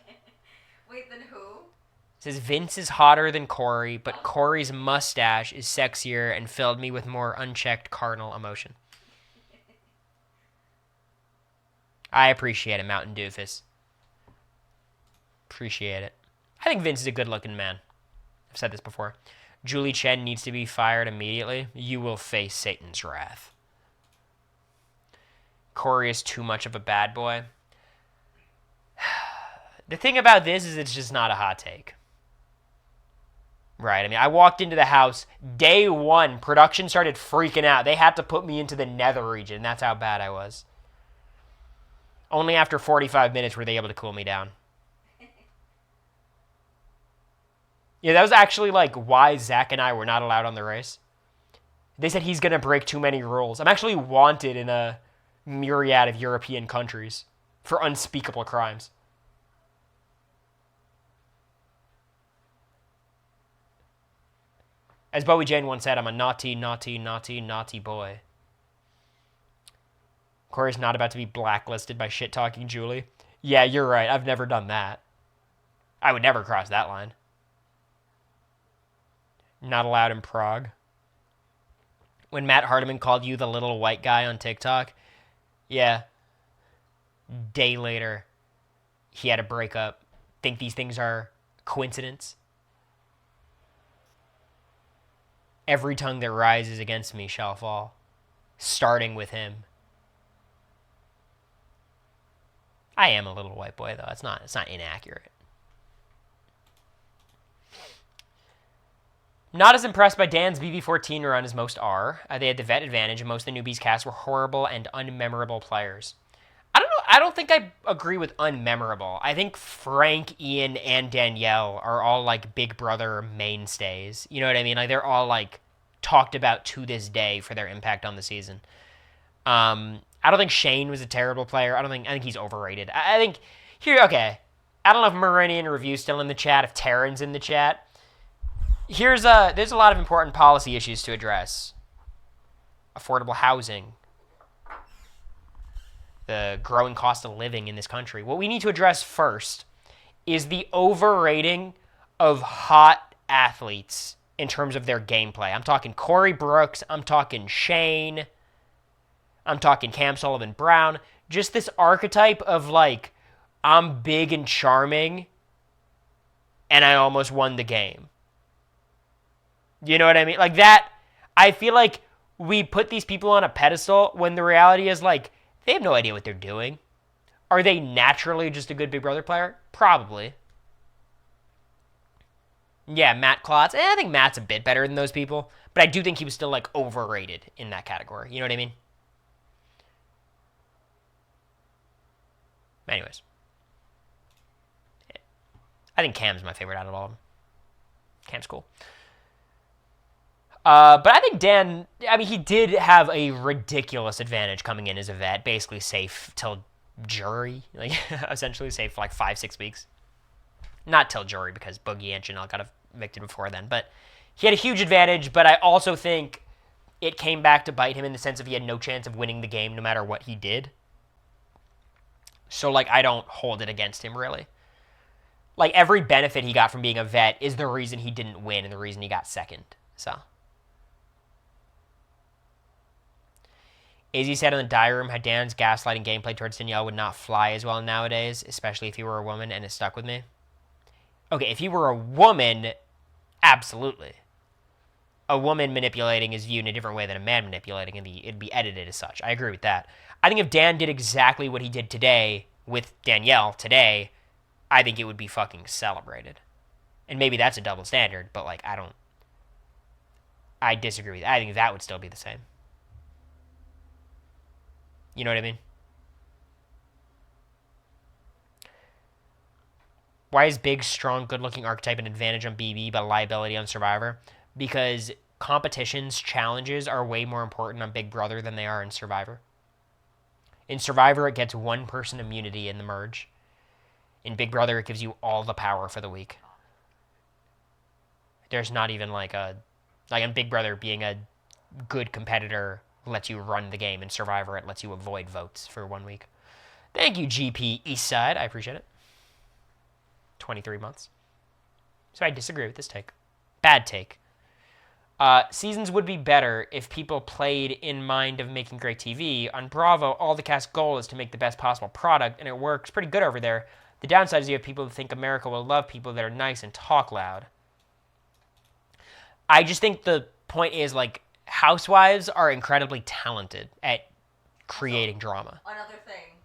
Wait, then who? It says Vince is hotter than Cory, but Cory's mustache is sexier and filled me with more unchecked carnal emotion. I appreciate it, Mountain Doofus. Appreciate it. I think Vince is a good-looking man. I've said this before. Julie Chen needs to be fired immediately. You will face Satan's wrath. Cory is too much of a bad boy. The thing about this is it's just not a hot take. Right? I mean, I walked into the house, day one, production started freaking out. They had to put me into the nether region. That's how bad I was. Only after 45 minutes were they able to cool me down. Yeah, that was actually, like, why Zach and I were not allowed on the race. They said he's going to break too many rules. I'm actually wanted in a myriad of European countries for unspeakable crimes. As Bowie Jane once said, I'm a naughty, naughty, naughty, naughty boy. Cory's not about to be blacklisted by shit-talking Julie. Yeah, you're right. I've never done that. I would never cross that line. Not allowed in Prague. When Matt Hardiman called you the little white guy on TikTok, yeah. Day later, he had a breakup. Think these things are coincidence? Every tongue that rises against me shall fall, starting with him. I am a little white boy, though. It's not inaccurate. Not as impressed by Dan's BB14 run as most are. They had the vet advantage, and most of the newbies cast were horrible and unmemorable players. I don't know. I don't think I agree with unmemorable. I think Frank, Ian, and Danielle are all, like, Big Brother mainstays. You know what I mean? Like, they're all, like, talked about to this day for their impact on the season. I don't think Shane was a terrible player. I think he's overrated. I think, okay. I don't know if Meridian Review's still in the chat, if Taryn's in the chat. There's a lot of important policy issues to address. Affordable housing. The growing cost of living in this country. What we need to address first is the overrating of hot athletes in terms of their gameplay. I'm talking Cory Brooks. I'm talking Shane. I'm talking Cam Sullivan-Brown. Just this archetype of, like, I'm big and charming, and I almost won the game. You know what I mean? Like that, I feel like we put these people on a pedestal when the reality is, like, they have no idea what they're doing. Are they naturally just a good Big Brother player? Probably. Yeah, Matt Klotz. I think Matt's a bit better than those people, but I do think he was still, like, overrated in that category. You know what I mean? Anyways. I think Cam's my favorite out of all of them. Cam's cool. But I think Dan, I mean, he did have a ridiculous advantage coming in as a vet, basically safe till jury, like, essentially safe for like 5-6 weeks. Not till jury, because Boogie and Janelle got evicted before then, but he had a huge advantage, but I also think it came back to bite him in the sense of he had no chance of winning the game no matter what he did. So, like, I don't hold it against him, really. Like, every benefit he got from being a vet is the reason he didn't win and the reason he got second, so... AZ said in the diary room how Dan's gaslighting gameplay towards Danielle would not fly as well nowadays, especially if he were a woman, and it stuck with me. Okay, if he were a woman, absolutely. A woman manipulating is viewed in a different way than a man manipulating, and it'd be edited as such. I agree with that. I think if Dan did exactly what he did today with Danielle today, I think it would be fucking celebrated. And maybe that's a double standard, but like I disagree with that. I think that would still be the same. You know what I mean? Why is big, strong, good-looking archetype an advantage on BB but a liability on Survivor? Because competitions, challenges are way more important on Big Brother than they are in Survivor. In Survivor, it gets one person immunity in the merge. In Big Brother, it gives you all the power for the week. There's not even like in Big Brother, being a good competitor lets you run the game. In Survivor, it lets you avoid votes for 1 week. Thank you, GP Eastside. I appreciate it. 23 months. So I disagree with this take. Bad take. Seasons would be better if people played in mind of making great TV. On Bravo, all the cast's goal is to make the best possible product, and it works pretty good over there. The downside is you have people who think America will love people that are nice and talk loud. I just think the point is, like, housewives are incredibly talented at creating drama. Another thing,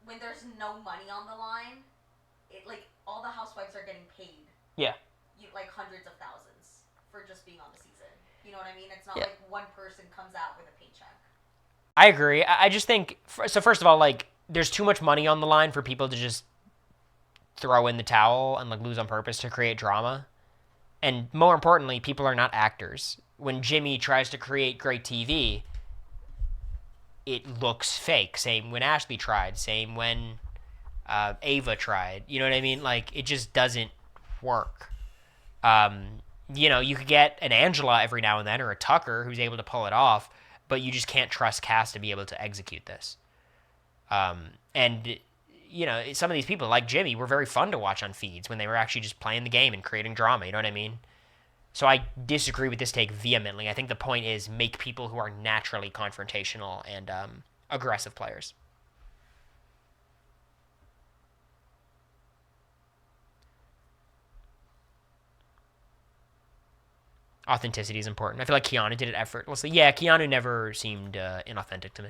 when there's no money on the line, all the housewives are getting paid. Yeah. Like hundreds of thousands for just being on the season. You know what I mean? It's not like one person comes out with a paycheck. I agree. I just think, so first of all, like, there's too much money on the line for people to just throw in the towel and like lose on purpose to create drama. And more importantly, people are not actors. When Jimmy tries to create great TV, it looks fake. Same when Ashley tried. Same when Ava tried. You know what I mean? Like, it just doesn't work. You know, you could get an Angela every now and then, or a Tucker who's able to pull it off, but you just can't trust cast to be able to execute this. And, you know, some of these people, like Jimmy, were very fun to watch on feeds when they were actually just playing the game and creating drama, you know what I mean? So I disagree with this take vehemently. I think the point is make people who are naturally confrontational and aggressive players. Authenticity is important. I feel like Keanu did it effortlessly. Yeah, Keanu never seemed inauthentic to me.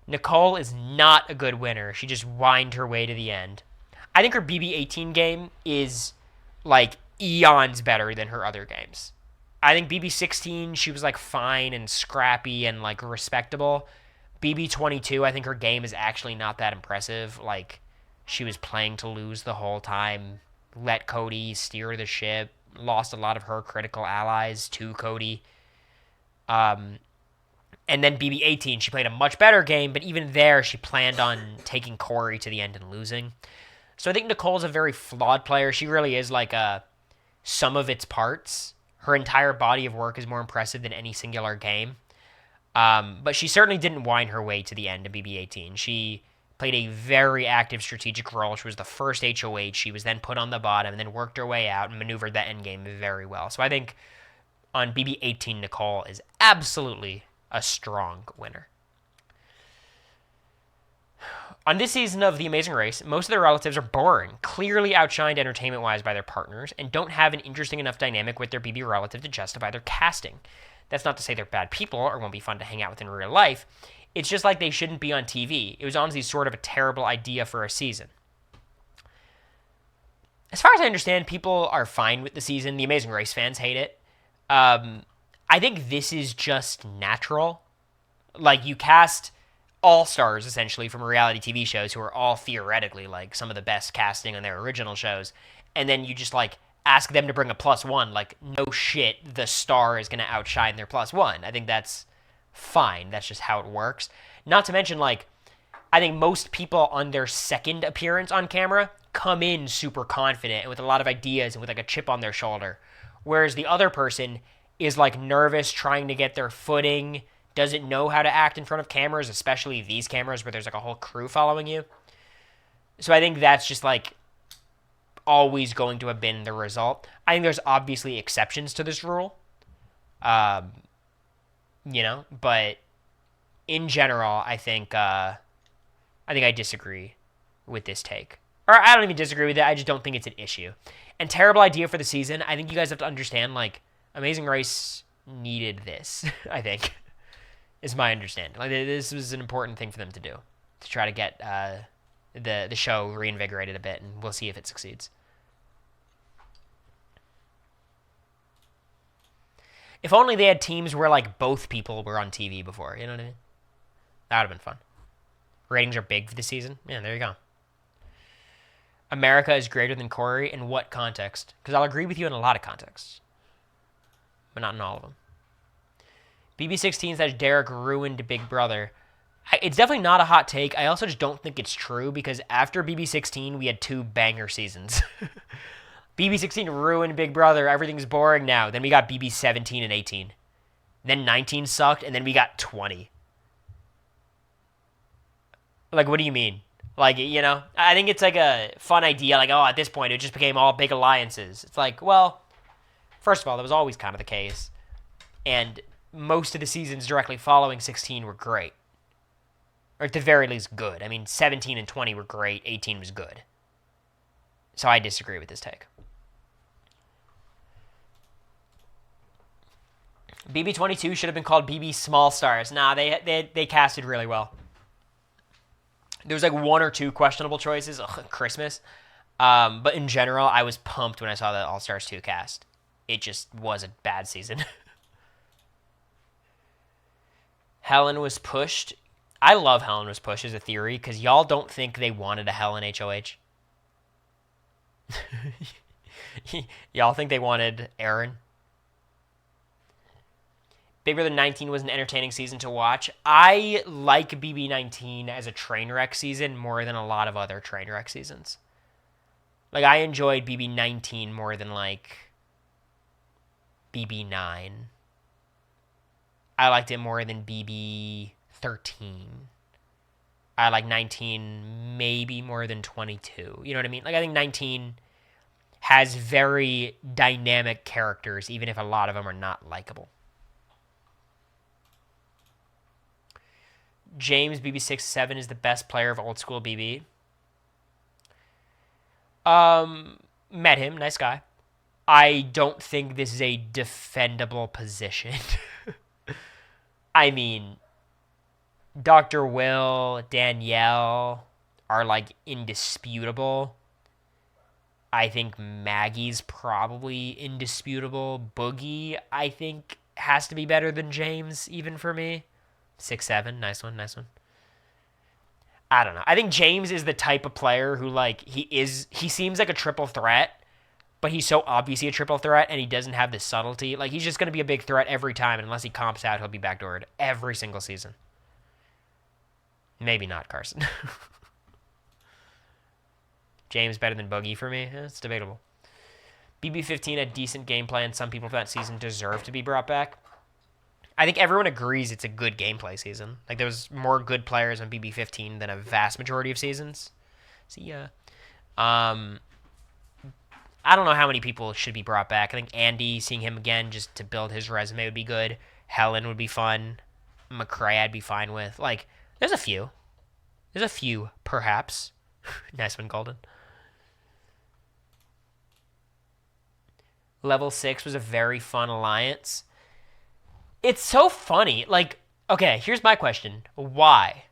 Nicole is not a good winner. She just whined her way to the end. I think her BB-18 game is, like, eons better than her other games. I think BB-16, she was, like, fine and scrappy and, like, respectable. BB-22, I think her game is actually not that impressive. Like, she was playing to lose the whole time, let Cody steer the ship, lost a lot of her critical allies to Cody. And then BB-18, she played a much better game, but even there, she planned on taking Cory to the end and losing. So I think Nicole's a very flawed player. She really is like a sum of its parts. Her entire body of work is more impressive than any singular game. But she certainly didn't whine her way to the end of BB-18. She played a very active strategic role. She was the first HOH. She was then put on the bottom and then worked her way out and maneuvered that endgame very well. So I think on BB-18, Nicole is absolutely a strong winner. On this season of The Amazing Race, most of their relatives are boring, clearly outshined entertainment-wise by their partners, and don't have an interesting enough dynamic with their BB relative to justify their casting. That's not to say they're bad people or won't be fun to hang out with in real life. It's just like they shouldn't be on TV. It was honestly sort of a terrible idea for a season. As far as I understand, people are fine with the season. The Amazing Race fans hate it. I think this is just natural. Like, you cast all-stars, essentially, from reality TV shows who are all theoretically, like, some of the best casting on their original shows, and then you just, like, ask them to bring a +1. Like, no shit, the star is going to outshine their +1. I think that's fine. That's just how it works. Not to mention, like, I think most people on their second appearance on camera come in super confident and with a lot of ideas and with, like, a chip on their shoulder, whereas the other person is, like, nervous, trying to get their footing, doesn't know how to act in front of cameras, especially these cameras where there's, like, a whole crew following you. So I think that's just, like, always going to have been the result. I think there's obviously exceptions to this rule. You know, but in general, I think I disagree with this take. Or I don't even disagree with it, I just don't think it's an issue. And terrible idea for the season. I think you guys have to understand, like, Amazing Race needed this, I think, is my understanding. Like, this was an important thing for them to do, to try to get the show reinvigorated a bit, and we'll see if it succeeds. If only they had teams where like both people were on TV before. You know what I mean? That would have been fun. Ratings are big for the season. Yeah, there you go. America is greater than Cory in what context? Because I'll agree with you in a lot of contexts, but not in all of them. BB16 says Derek ruined Big Brother. It's definitely not a hot take. I also just don't think it's true because after BB16, we had 2 banger seasons. BB16 ruined Big Brother. Everything's boring now. Then we got BB17 and 18. Then 19 sucked, and then we got 20. Like, what do you mean? Like, you know, I think it's like a fun idea. Like, oh, at this point, it just became all big alliances. It's like, well, first of all, that was always kind of the case. And most of the seasons directly following 16 were great. Or at the very least, good. I mean, 17 and 20 were great. 18 was good. So I disagree with this take. BB22 should have been called BB Small Stars. Nah, they casted really well. There was like 1 or 2 questionable choices. Ugh, Christmas. But in general, I was pumped when I saw the All Stars 2 cast. It just was a bad season. Helen was pushed. I love Helen was pushed as a theory because y'all don't think they wanted a Helen HOH. Y'all think they wanted Aaron? Big Brother 19 was an entertaining season to watch. I like BB19 as a train wreck season more than a lot of other train wreck seasons. Like, I enjoyed BB19 more than, like, BB9. I liked it more than BB13. I like 19 maybe more than 22. You know what I mean? Like, I think 19 has very dynamic characters, even if a lot of them are not likable. James BB67 is the best player of old school BB. Met him, nice guy. I don't think this is a defendable position. I mean, Dr. Will, Danielle are like indisputable. I think Maggie's probably indisputable. Boogie, I think, has to be better than James, even for me. 6'7", nice one. I don't know. I think James is the type of player who, like, he seems like a triple threat, but he's so obviously a triple threat, and he doesn't have the subtlety. Like, he's just going to be a big threat every time, and unless he comps out, he'll be backdoored every single season. Maybe not, Carson. James better than Boogie for me? It's debatable. BB15 had decent gameplay, and some people from that season deserve to be brought back. I think everyone agrees it's a good gameplay season. Like, there was more good players on BB15 than a vast majority of seasons. See ya. I don't know how many people should be brought back. I think Andy, seeing him again just to build his resume would be good. Helen would be fun. McCrae I'd be fine with. Like, there's a few. There's a few, perhaps. Nice one, Golden. Level 6 was a very fun alliance. It's so funny. Like, okay, here's my question. Why?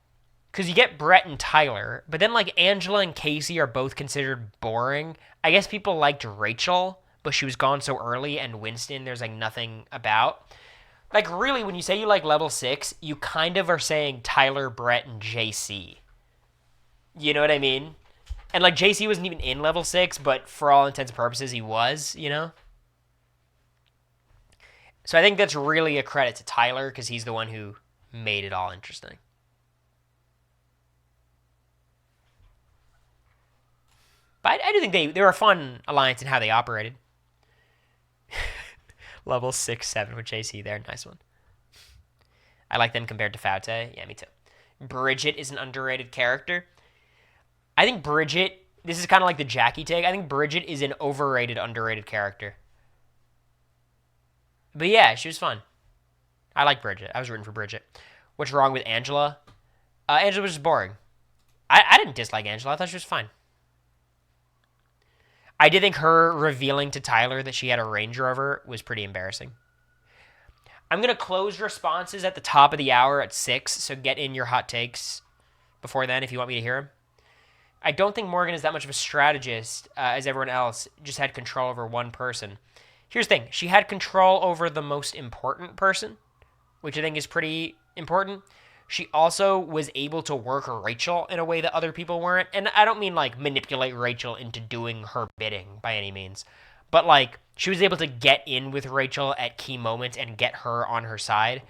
Because you get Brett and Tyler, but then, like, Angela and Casey are both considered boring. I guess people liked Rachel, but she was gone so early, and Winston, there's, like, nothing about. Like, really, when you say you like level 6, you kind of are saying Tyler, Brett, and JC. You know what I mean? And, like, JC wasn't even in level 6, but for all intents and purposes, he was, you know? So I think that's really a credit to Tyler because he's the one who made it all interesting. But I do think they were a fun alliance in how they operated. Level 6, 7 with JC there. Nice one. I like them compared to Faute. Yeah, me too. Bridget is an underrated character. I think Bridget, this is kind of like the Jackie take. I think Bridget is an overrated, underrated character. But yeah, she was fun. I like Bridget. I was rooting for Bridget. What's wrong with Angela? Angela was just boring. I didn't dislike Angela. I thought she was fine. I did think her revealing to Tyler that she had a Range Rover was pretty embarrassing. I'm going to close responses at the top of the hour at 6, so get in your hot takes before then if you want me to hear them. I don't think Morgan is that much of a strategist as everyone else, just had control over one person. here's the thing. She had control over the most important person, which I think is pretty important. She also was able to work Rachel in a way that other people weren't. And I don't mean like manipulate Rachel into doing her bidding by any means. But like she was able to get in with Rachel at key moments and get her on her side.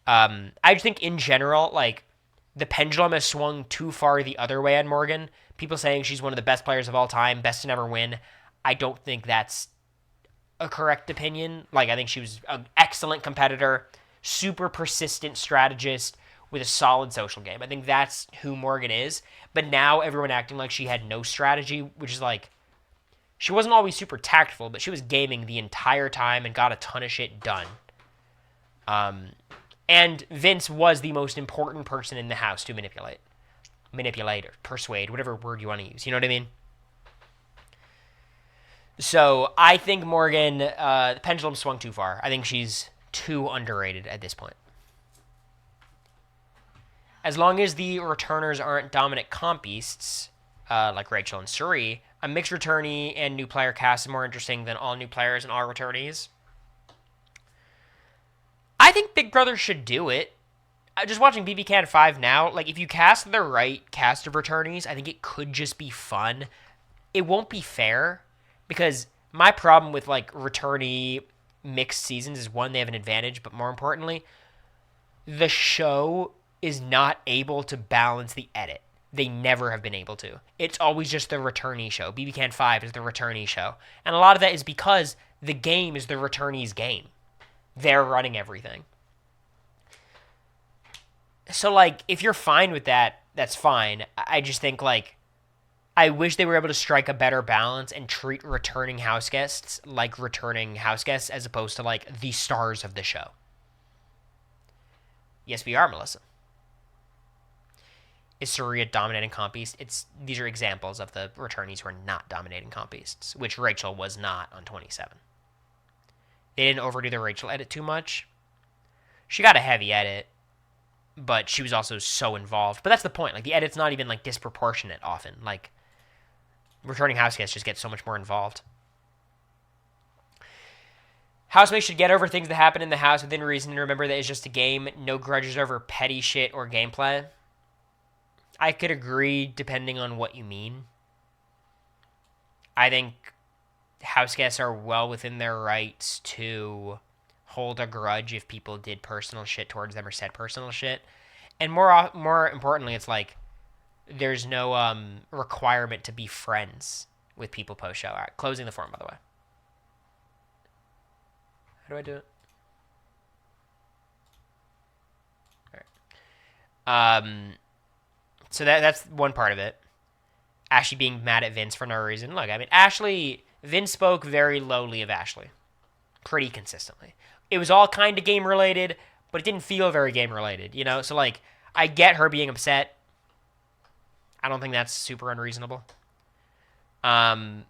I just think in general, like the pendulum has swung too far the other way on Morgan. People saying she's one of the best players of all time, best to never win. I don't think that's a correct opinion. Like I think she was an excellent competitor, super persistent strategist with a solid social game. I think that's who Morgan is. But now everyone acting like she had no strategy, which is like, she wasn't always super tactful, but she was gaming the entire time and got a ton of shit done. And Vince was the most important person in the house to manipulate or persuade, whatever word you want to use. You know what I mean? So I think Morgan, the pendulum swung too far. I think she's too underrated at this point. As long as the returners aren't dominant comp beasts, like Rachel and Suri, a mixed returnee and new player cast is more interesting than all new players and all returnees. I think Big Brother should do it. Just watching BB Can 5 now, like if you cast the right cast of returnees, I think it could just be fun. It won't be fair because my problem with like returnee mixed seasons is one, they have an advantage, but more importantly, the show is not able to balance the edit. They never have been able to. It's always just the returnee show. BB Can 5 is the returnee show. And a lot of that is because the game is the returnee's game. They're running everything. So, like, if you're fine with that, that's fine. I just think, like, I wish they were able to strike a better balance and treat returning house guests like returning house guests as opposed to, like, the stars of the show. Yes, we are, Melissa. Is Surya dominating comp beast? These are examples of the returnees who are not dominating comp beasts, which Rachel was not on 27. They didn't overdo the Rachel edit too much. She got a heavy edit, but she was also so involved. But that's the point. Like, the edit's not even, like, disproportionate often. Like, returning house guests just get so much more involved. Housemates should get over things that happen in the house within reason and remember that it's just a game. No grudges over petty shit or gameplay. I could agree depending on what you mean. I think house guests are well within their rights to hold a grudge if people did personal shit towards them or said personal shit. And more importantly, it's like there's no requirement to be friends with people post-show. All right, closing the forum, by the way. How do I do it? All right. So that's one part of it. Ashley being mad at Vince for no reason. Look, I mean, Vince spoke very lowly of Ashley. Pretty consistently. It was all kind of game related, but it didn't feel very game related, you know? So, like, I get her being upset. I don't think that's super unreasonable. I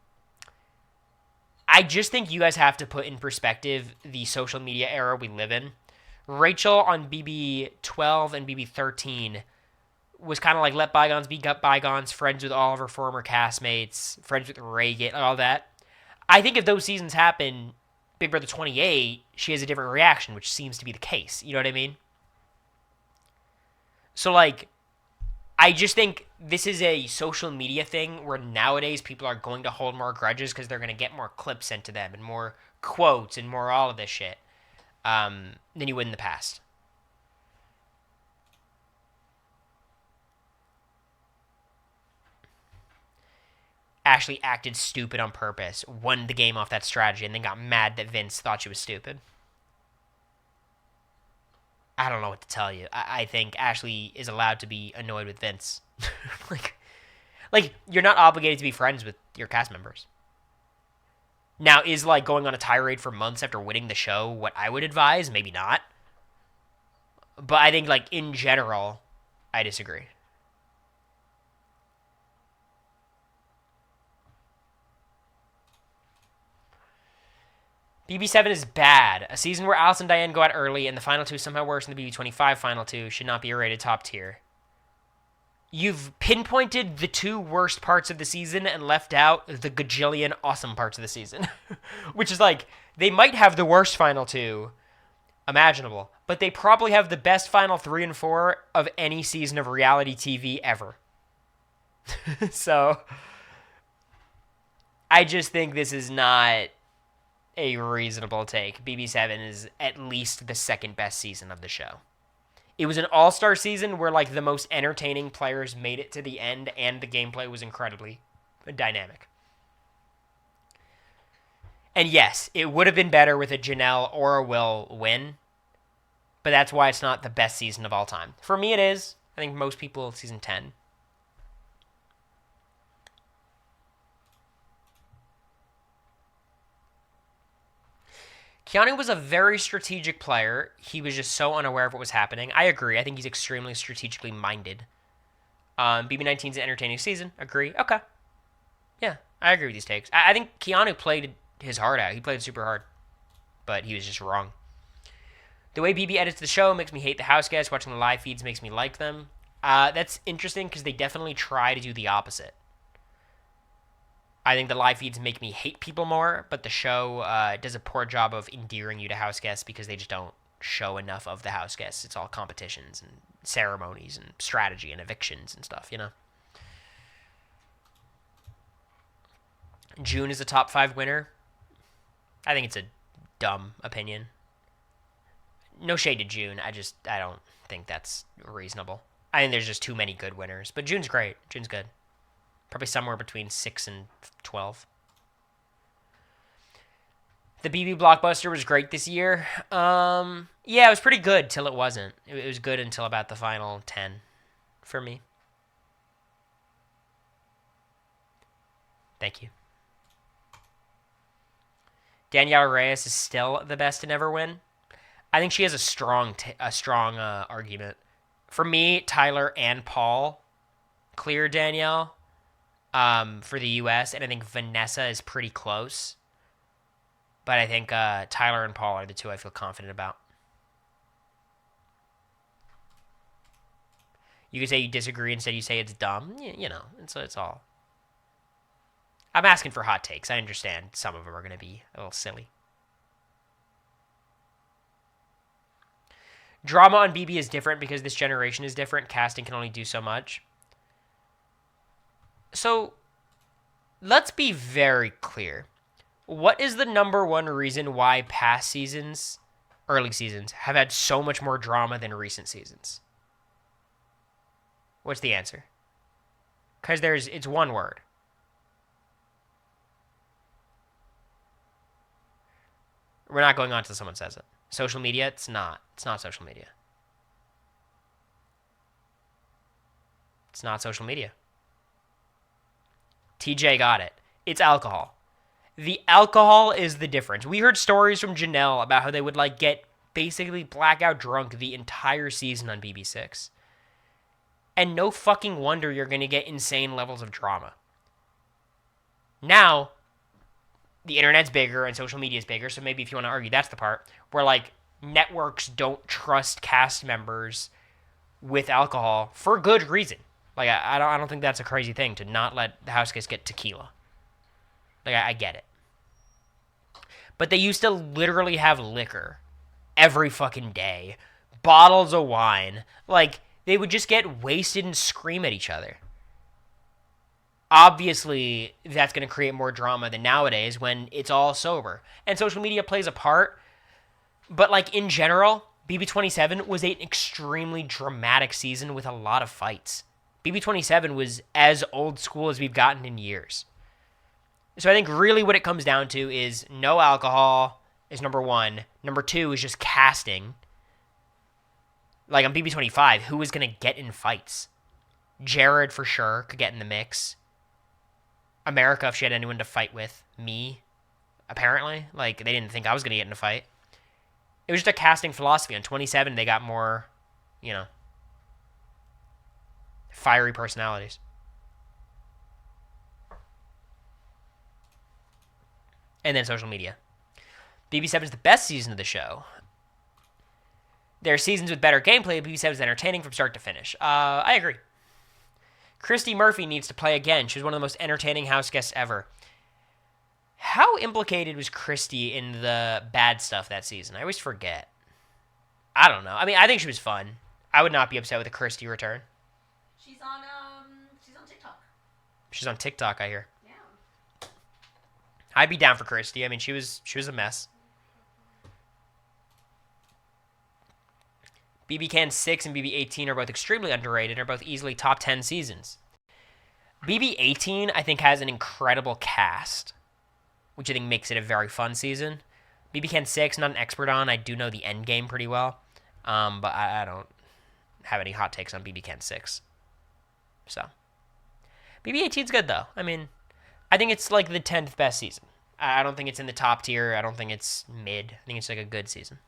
just think you guys have to put in perspective the social media era we live in. Rachel on BB12 and BB13 was kind of like let bygones be bygones, friends with all of her former castmates, friends with Reagan, all that. I think if those seasons happen, Big Brother 28, she has a different reaction, which seems to be the case. You know what I mean? So, like, I just think this is a social media thing where nowadays people are going to hold more grudges because they're going to get more clips sent to them and more quotes and more all of this shit than you would in the past. Ashley acted stupid on purpose, won the game off that strategy, and then got mad that Vince thought she was stupid. I don't know what to tell you. I think Ashley is allowed to be annoyed with Vince. like, you're not obligated to be friends with your cast members. Now, is, like, going on a tirade for months after winning the show what I would advise? Maybe not. But I think, like, in general, I disagree. BB7 is bad. A season where Alice and Diane go out early and the final two somehow worse than the BB25 final two should not be rated top tier. You've pinpointed the two worst parts of the season and left out the gajillion awesome parts of the season. Which is like, They might have the worst final two imaginable, but they probably have the best final 3 and 4 of any season of reality TV ever. So, I just think this is not a reasonable take. BB7 is at least the second best season of the show. It was an all-star season where like the most entertaining players made it to the end and the gameplay was incredibly dynamic. And yes, it would have been better with a Janelle or a Will win, but that's why it's not the best season of all time. For me, it is. I think most people, season 10. Keanu was a very strategic player. He was just so unaware of what was happening. I agree. I think he's extremely strategically minded. BB19's an entertaining season. Agree. Okay. Yeah, I agree with these takes. I think Keanu played his heart out. He played super hard, but he was just wrong. The way BB edits the show makes me hate the house guests. Watching the live feeds makes me like them. That's interesting because they definitely try to do the opposite. I think the live feeds make me hate people more, but the show does a poor job of endearing you to house guests because they just don't show enough of the house guests. It's all competitions and ceremonies and strategy and evictions and stuff, you know? June is a top 5 winner. I think it's a dumb opinion. No shade to June. I don't think that's reasonable. I think there's just too many good winners. But June's great. June's good. Probably somewhere between 6 and 12. The BB Blockbuster was great this year. Yeah, it was pretty good till it wasn't. It was good until about the final 10 for me. Thank you. Danielle Reyes is still the best to never win. I think she has a strong argument. For me, Tyler and Paul clear Danielle for the U.S., and I think Vanessa is pretty close. But I think Tyler and Paul are the two I feel confident about. You could say you disagree, instead you say it's dumb. You know, it's all. I'm asking for hot takes. I understand some of them are going to be a little silly. Drama on BB is different because this generation is different. Casting can only do so much. So, let's be very clear. What is the number one reason why past seasons, early seasons, have had so much more drama than recent seasons? What's the answer? Because it's one word. We're not going on until someone says it. Social media? It's not. It's not social media. It's not social media. TJ got it. It's alcohol. The alcohol is the difference. We heard stories from Janelle about how they would get basically blackout drunk the entire season on BB6. And no fucking wonder you're going to get insane levels of drama. Now, the internet's bigger and social media is bigger, so maybe if you want to argue, that's the part where networks don't trust cast members with alcohol for good reason. I don't think that's a crazy thing to not let the house guests get tequila. I get it. But they used to literally have liquor every fucking day. Bottles of wine. They would just get wasted and scream at each other. Obviously, that's going to create more drama than nowadays when it's all sober. And social media plays a part. But, in general, BB27 was an extremely dramatic season with a lot of fights. BB27 was as old school as we've gotten in years. So I think really what it comes down to is no alcohol is number one. Number two is just casting. On BB25, who was going to get in fights? Jared, for sure, could get in the mix. America, if she had anyone to fight with. Me, apparently. They didn't think I was going to get in a fight. It was just a casting philosophy. On 27, they got more, fiery personalities. And then social media. BB7 is the best season of the show. There are seasons with better gameplay, but BB7 is entertaining from start to finish. I agree. Christy Murphy needs to play again. She was one of the most entertaining house guests ever. How implicated was Christy in the bad stuff that season? I always forget. I don't know. I mean, I think she was fun. I would not be upset with a Christy return. She's on TikTok. She's on TikTok, I hear. Yeah. I'd be down for Christy. I mean, she was a mess. BB Can 6 and BB 18 are both extremely underrated and are both easily top 10 seasons. BB 18, I think, has an incredible cast, which I think makes it a very fun season. BB Can 6, not an expert on. I do know the end game pretty well, but I don't have any hot takes on BB Can 6. So, BB 18's good, though. I mean, I think it's like the 10th best season. I don't think it's in the top tier. I don't think it's mid. I think it's like a good season.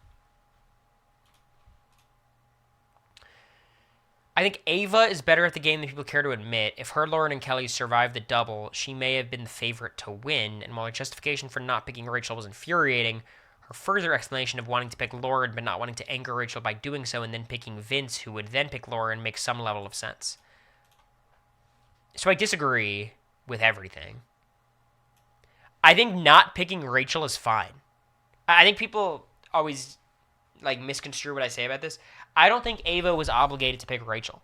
I think Ava is better at the game than people care to admit. If her, Lauren, and Kelly survived the double, she may have been the favorite to win, and while her justification for not picking Rachel was infuriating, her further explanation of wanting to pick Lauren but not wanting to anger Rachel by doing so and then picking Vince, who would then pick Lauren, makes some level of sense. So I disagree with everything. I think not picking Rachel is fine. I think people always misconstrue what I say about this. I don't think Ava was obligated to pick Rachel.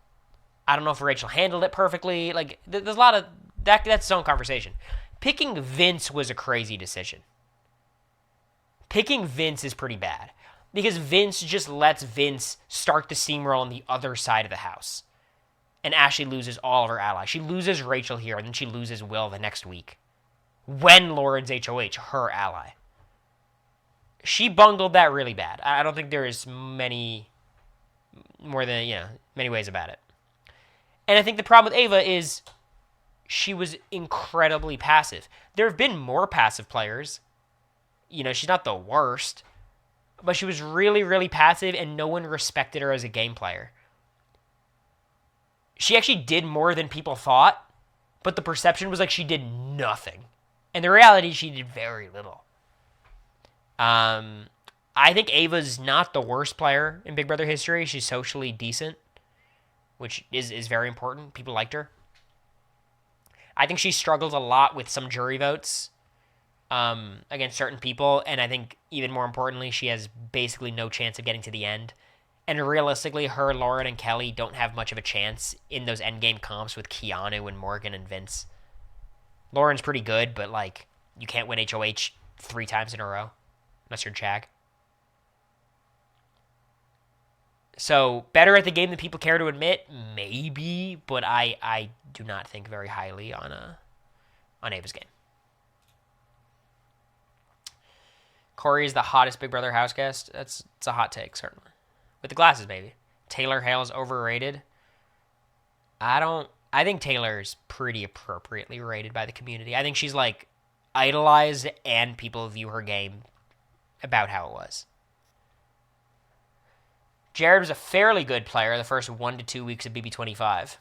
I don't know if Rachel handled it perfectly. There's a lot of that. That's its own conversation. Picking Vince was a crazy decision. Picking Vince is pretty bad because Vince just lets Vince start the steamroll on the other side of the house, and Ashley loses all of her allies. She loses Rachel here, and then she loses Will the next week when Lauren's HOH, her ally. She bungled that really bad. I don't think there is many ways about it. And I think the problem with Ava is she was incredibly passive. There have been more passive players. She's not the worst, but she was really, really passive, and no one respected her as a game player. She actually did more than people thought, but the perception was like she did nothing. And the reality, she did very little. I think Ava's not the worst player in Big Brother history. She's socially decent, which is very important. People liked her. I think she struggles a lot with some jury votes against certain people, and I think even more importantly, she has basically no chance of getting to the end. And realistically, her, Lauren, and Kelly don't have much of a chance in those endgame comps with Keanu and Morgan and Vince. Lauren's pretty good, but you can't win HOH 3 times in a row unless you're Chag. So, better at the game than people care to admit? Maybe, but I do not think very highly on Ava's game. Cory is the hottest Big Brother house guest. It's a hot take, certainly. With the glasses, maybe. Taylor Hale's overrated. I think Taylor's pretty appropriately rated by the community. I think she's, idolized, and people view her game about how it was. Jared was a fairly good player the first 1 to 2 weeks of BB25.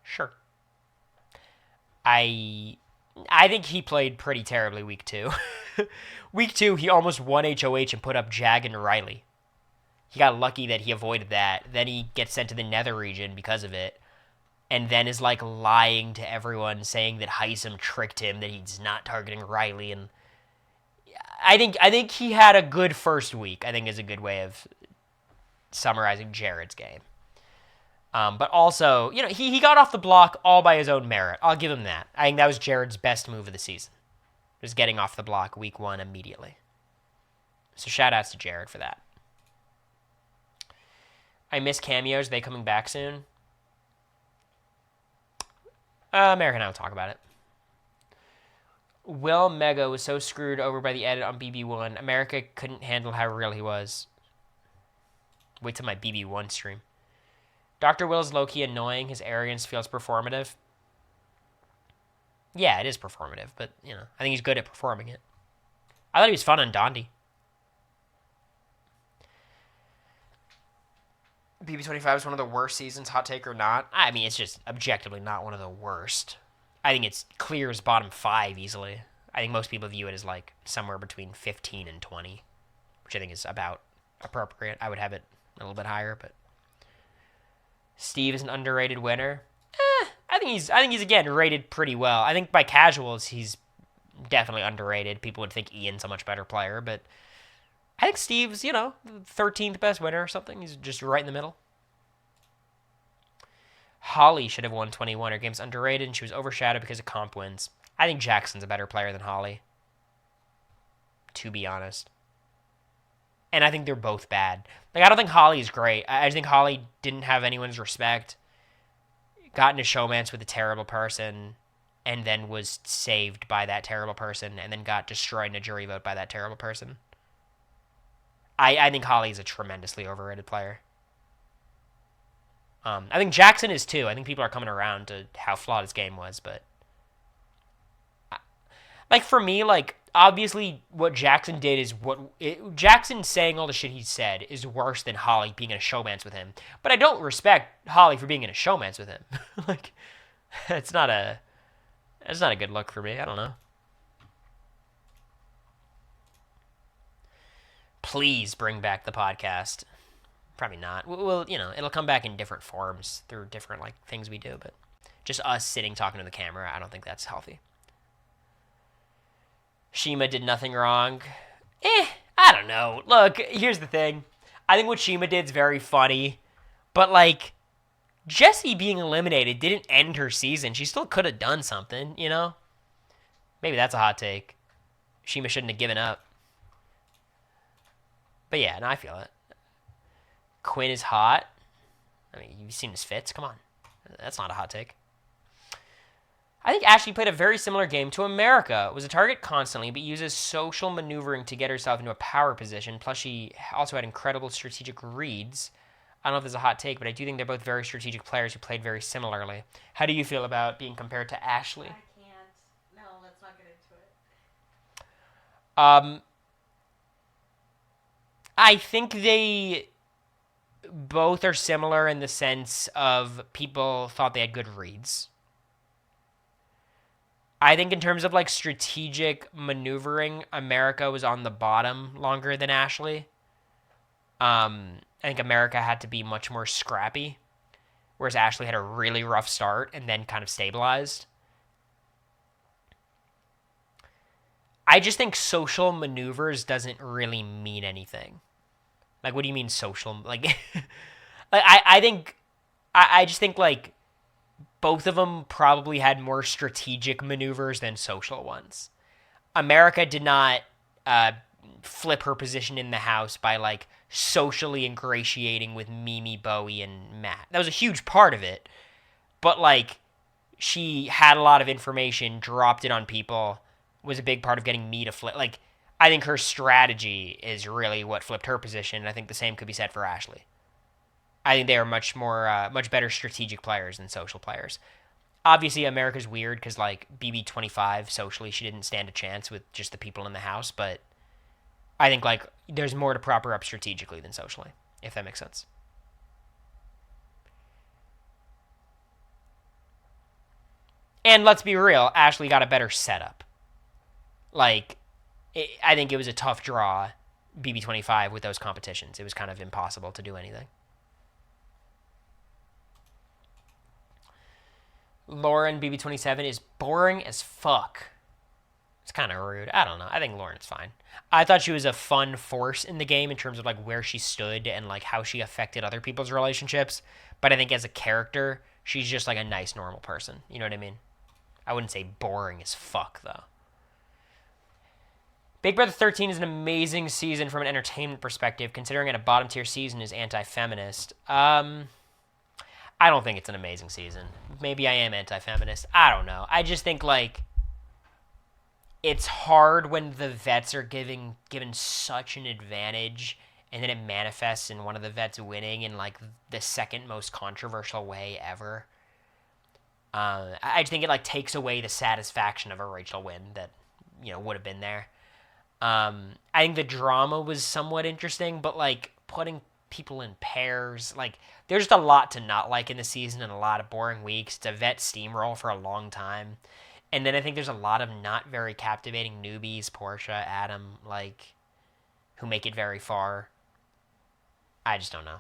Sure. I think he played pretty terribly week 2. Week 2, he almost won HOH and put up Jag and Riley. He got lucky that he avoided that. Then he gets sent to the nether region because of it. And then is lying to everyone, saying that Heisem tricked him, that he's not targeting Riley. And I think he had a good first week, I think is a good way of summarizing Jared's game. But also, he got off the block all by his own merit. I'll give him that. I think that was Jared's best move of the season. Was getting off the block week 1 immediately. So shout outs to Jared for that. I miss cameos. Are they coming back soon? America and I will talk about it. Will Mega was so screwed over by the edit on BB1. America couldn't handle how real he was. Wait till my BB1 stream. Dr. Will's low-key annoying. His arrogance feels performative. Yeah, it is performative, but, I think he's good at performing it. I thought he was fun on Dondi. BB25 is one of the worst seasons, hot take or not. I mean, it's just objectively not one of the worst. I think it's clear as bottom 5 easily. I think most people view it as somewhere between 15 and 20, which I think is about appropriate. I would have it a little bit higher, but Steve is an underrated winner. I think he's again rated pretty well. I think by casuals he's definitely underrated. People would think Ian's a much better player, but I think Steve's, the 13th best winner or something. He's just right in the middle. Holly should have won 21. Her game's underrated, and she was overshadowed because of comp wins. I think Jackson's a better player than Holly, to be honest. And I think they're both bad. Like, I don't think Holly's great. I just think Holly didn't have anyone's respect, got into showmance with a terrible person, and then was saved by that terrible person, and then got destroyed in a jury vote by that terrible person. I think Holly's a tremendously overrated player. I think Jackson is too. I think people are coming around to how flawed his game was, but like for me, like obviously what Jackson did is Jackson saying all the shit he said is worse than Holly being in a showmance with him. But I don't respect Holly for being in a showmance with him. Like it's not a good look for me. I don't know. Please bring back the podcast. Probably not. Well, it'll come back in different forms through different like things we do, but just us sitting talking to the camera, I don't think that's healthy. Shima did nothing wrong. I don't know. Look, here's the thing. I think what Shima did is very funny, but like Jessie being eliminated didn't end her season. She still could have done something, Maybe that's a hot take. Shima shouldn't have given up. But yeah, no, I feel it. Quinn is hot. I mean, you've seen his fits. Come on. That's not a hot take. I think Ashley played a very similar game to America. Was a target constantly, but uses social maneuvering to get herself into a power position. Plus, she also had incredible strategic reads. I don't know if this is a hot take, but I do think they're both very strategic players who played very similarly. How do you feel about being compared to Ashley? I can't. No, let's not get into it. I think they both are similar in the sense of people thought they had good reads. I think in terms of like strategic maneuvering, America was on the bottom longer than Ashley. I think America had to be much more scrappy, whereas Ashley had a really rough start and then kind of stabilized. I just think social maneuvers doesn't really mean anything. Like, what do you mean social? Like, I just think like both of them probably had more strategic maneuvers than social ones. America did not flip her position in the house by like socially ingratiating with Mimi, Bowie, and Matt. That was a huge part of it. But like she had a lot of information, dropped it on people, was a big part of getting me to flip. Like I think her strategy is really what flipped her position. And I think the same could be said for Ashley. I think they are much better strategic players than social players. Obviously, America's weird because, like, BB25, socially, she didn't stand a chance with just the people in the house. But I think, like, there's more to prop her up strategically than socially, if that makes sense. And let's be real, Ashley got a better setup. Like, I think it was a tough draw, BB25, with those competitions. It was kind of impossible to do anything. Lauren, BB27, is boring as fuck. It's kind of rude. I don't know. I think Lauren's fine. I thought she was a fun force in the game in terms of, like, where she stood and, like, how she affected other people's relationships. But I think as a character, she's just, like, a nice, normal person. You know what I mean? I wouldn't say boring as fuck, though. Big Brother 13 is an amazing season from an entertainment perspective, considering it a bottom-tier season is anti-feminist. I don't think it's an amazing season. Maybe I am anti-feminist. I don't know. I just think, like, it's hard when the vets are given such an advantage, and then it manifests in one of the vets winning in, like, the second most controversial way ever. I just think it, like, takes away the satisfaction of a Rachel win that, would have been there. I think the drama was somewhat interesting, but, like, putting people in pairs, like, there's just a lot to not like in the season and a lot of boring weeks. It's a vet steamroll for a long time. And then I think there's a lot of not very captivating newbies, Portia, Adam, like, who make it very far. I just don't know.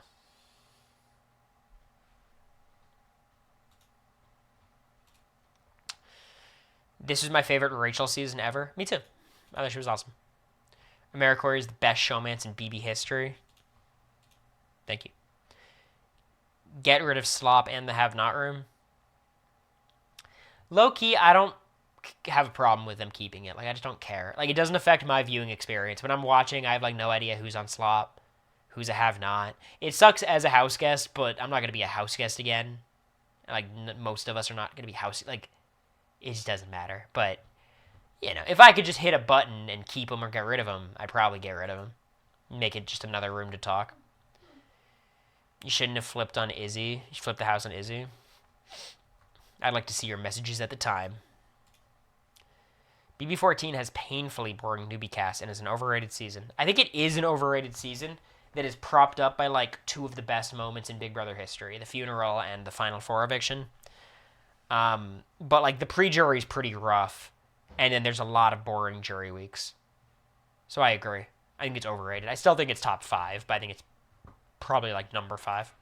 This is my favorite Rachel season ever. Me too. I thought she was awesome. Americory is the best showmance in BB history. Thank you. Get rid of Slop and the have-not room. Low-key, I don't have a problem with them keeping it. Like, I just don't care. Like, it doesn't affect my viewing experience. When I'm watching, I have, like, no idea who's on Slop, who's a have-not. It sucks as a house guest, but I'm not going to be a house guest again. Like, most of us are not going to be house... Like, it just doesn't matter. But, you know, if I could just hit a button and keep them or get rid of them, I'd probably get rid of them. Make it just another room to talk. You shouldn't have flipped on Izzy. You flipped the house on Izzy. I'd like to see your messages at the time. BB14 has painfully boring newbie cast and is an overrated season. I think it is an overrated season that is propped up by, like, two of the best moments in Big Brother history. The funeral and the Final Four eviction. But, like, the pre-jury is pretty rough. And then there's a lot of boring jury weeks. So I agree. I think it's overrated. I still think it's top 5, but I think it's probably, like, number 5.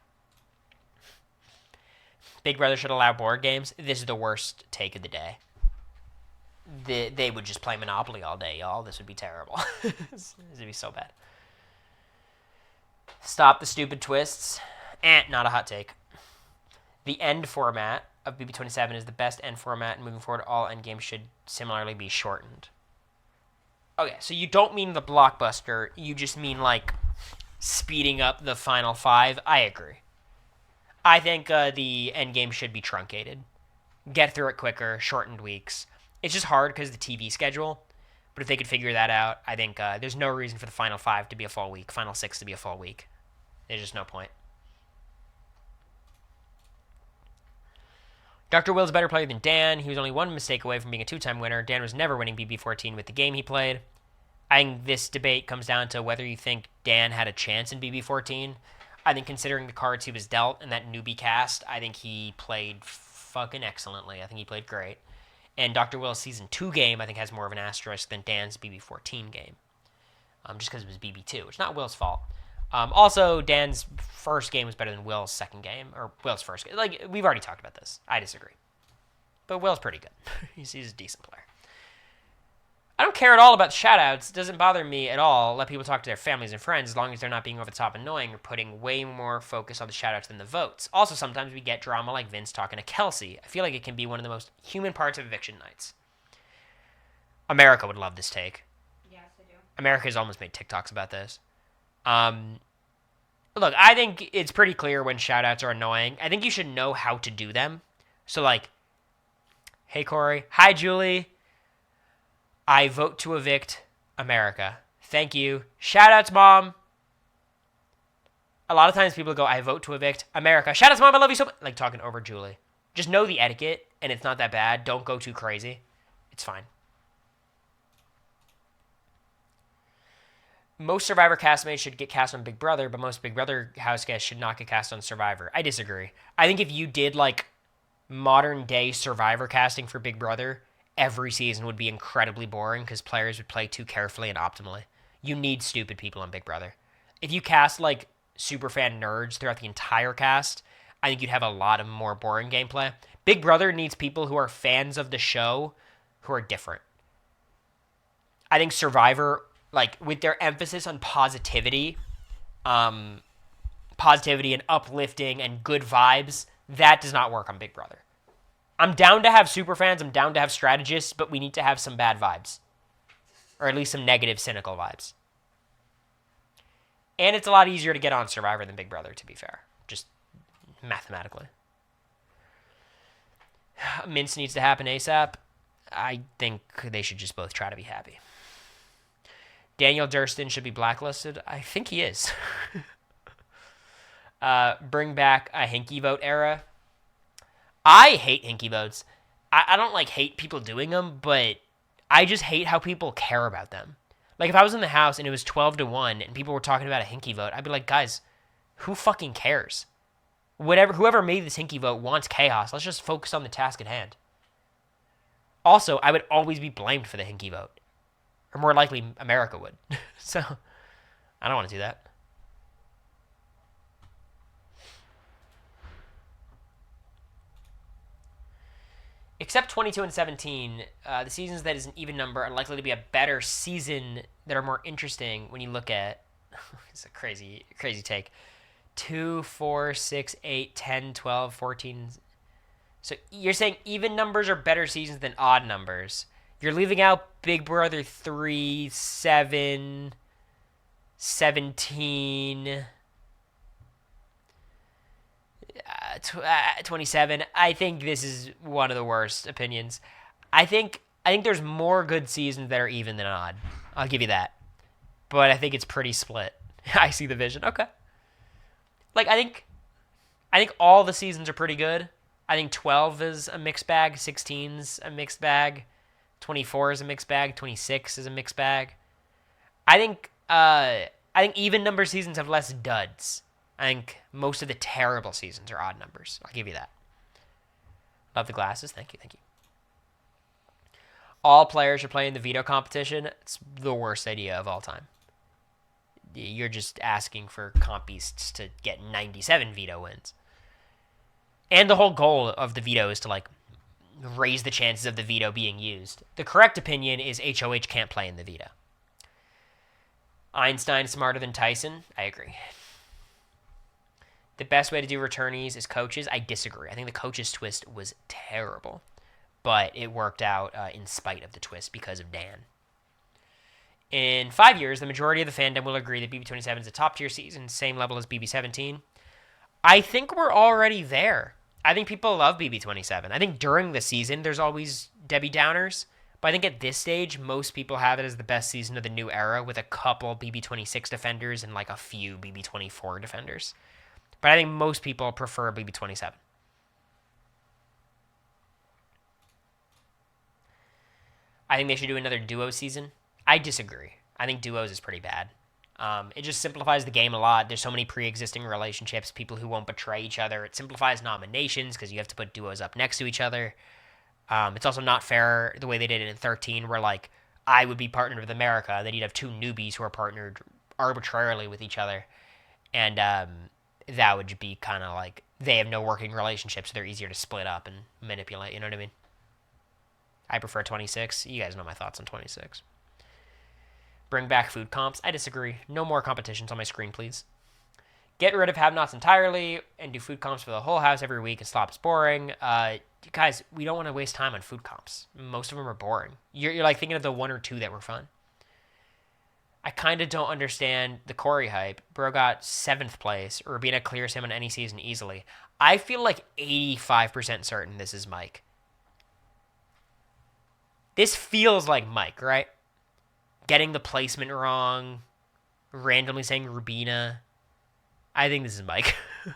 Big Brother should allow board games. This is the worst take of the day. They would just play Monopoly all day, y'all. This would be terrible. This would be so bad. Stop the stupid twists. Not a hot take. The end format of BB27 is the best end format, and moving forward, all end games should similarly be shortened. Okay, so you don't mean the blockbuster. You just mean, like, speeding up the final 5. I agree. I think the end game should be truncated. Get through it quicker, shortened weeks. It's just hard because of the TV schedule. But if they could figure that out, I think there's no reason for the final 5 to be a full week, final 6 to be a full week. There's just no point. Dr. Will's a better player than Dan. He was only one mistake away from being a 2-time winner. Dan was never winning BB14 with the game he played. I think this debate comes down to whether you think Dan had a chance in BB14. I think considering the cards he was dealt and that newbie cast, I think he played fucking excellently. I think he played great. And Dr. Will's Season 2 game, I think, has more of an asterisk than Dan's BB14 game. Just because it was BB2. It's not Will's fault. Also, Dan's first game was better than Will's second game. Or Will's first game. Like, we've already talked about this. I disagree. But Will's pretty good. he's a decent player. I don't care at all about the shoutouts. It doesn't bother me at all. Let people talk to their families and friends as long as they're not being over the top annoying or putting way more focus on the shoutouts than the votes. Also, sometimes we get drama like Vince talking to Kelsey. I feel like it can be one of the most human parts of eviction nights. America would love this take. Yes, I do. America's almost made TikToks about this. Look, I think it's pretty clear when shoutouts are annoying. I think you should know how to do them. So, like, hey, Cory. Hi, Julie. I vote to evict America. Thank you. Shoutouts, Mom. A lot of times people go, I vote to evict America. Shoutouts, Mom. I love you so much. Like, talking over Julie. Just know the etiquette, and it's not that bad. Don't go too crazy. It's fine. Most Survivor castmates should get cast on Big Brother, but most Big Brother house guests should not get cast on Survivor. I disagree. I think if you did, like, modern-day Survivor casting for Big Brother, every season would be incredibly boring because players would play too carefully and optimally. You need stupid people on Big Brother. If you cast, like, superfan nerds throughout the entire cast, I think you'd have a lot of more boring gameplay. Big Brother needs people who are fans of the show who are different. I think Survivor, like, with their emphasis on positivity and uplifting and good vibes, that does not work on Big Brother. I'm down to have super fans, I'm down to have strategists, but we need to have some bad vibes. Or at least some negative, cynical vibes. And it's a lot easier to get on Survivor than Big Brother, to be fair. Just mathematically. Mince needs to happen ASAP. I think they should just both try to be happy. Daniel Durston should be blacklisted. I think he is. Bring back a Hinky vote era. I hate Hinky votes. I don't, like, hate people doing them, but I just hate how people care about them. Like, if I was in the house and it was 12-1 and people were talking about a Hinky vote, I'd be like, guys, who fucking cares? Whoever made this Hinky vote wants chaos. Let's just focus on the task at hand. Also, I would always be blamed for the Hinky vote. Or more likely, America would. So, I don't want to do that. Except 22 and 17, the seasons that is an even number are likely to be a better season that are more interesting when you look at. It's a crazy take. 2, 4, 6, 8, 10, 12, 14. So you're saying even numbers are better seasons than odd numbers. You're leaving out Big Brother 3, 7, 17, 27. I think this is one of the worst opinions. I think there's more good seasons that are even than odd. I'll give you that. But I think it's pretty split. I see the vision. Okay. Like I think all the seasons are pretty good. I think 12 is a mixed bag, 16's a mixed bag, 24 is a mixed bag, 26 is a mixed bag. I think even number seasons have less duds. I think most of the terrible seasons are odd numbers. I'll give you that. Love the glasses. Thank you. All players should play in the veto competition. It's the worst idea of all time. You're just asking for compies to get 97 veto wins. And the whole goal of the veto is to, like, raise the chances of the veto being used. The correct opinion is HOH can't play in the veto. Einstein smarter than Tyson? I agree. The best way to do returnees is coaches? I disagree. I think the coaches twist was terrible. But it worked out in spite of the twist because of Dan. In 5 years, the majority of the fandom will agree that BB27 is a top-tier season, same level as BB17. I think we're already there. I think people love BB27. I think during the season, there's always Debbie Downers. But I think at this stage, most people have it as the best season of the new era with a couple BB26 defenders and like a few BB24 defenders. But I think most people prefer BB27. I think they should do another duo season. I disagree. I think duos is pretty bad. It just simplifies the game a lot. There's so many pre-existing relationships, people who won't betray each other. It simplifies nominations because you have to put duos up next to each other. It's also not fair the way they did it in 13, where like I would be partnered with America, then you'd have two newbies who are partnered arbitrarily with each other, and that would be kind of like they have no working relationship, so they're easier to split up and manipulate. You know what I mean? I prefer 26. You guys know my thoughts on 26. Bring back food comps. I disagree. No more competitions on my screen, please. Get rid of have-nots entirely and do food comps for the whole house every week and stop. It's boring. Guys, we don't want to waste time on food comps. Most of them are boring. You're like thinking of the one or two that were fun. I kind of don't understand the Cory hype. Bro got 7th place. Rubina clears him on any season easily. I feel like 85% certain this is Mike. This feels like Mike, right? Getting the placement wrong, randomly saying Rubina. I think this is Mike. I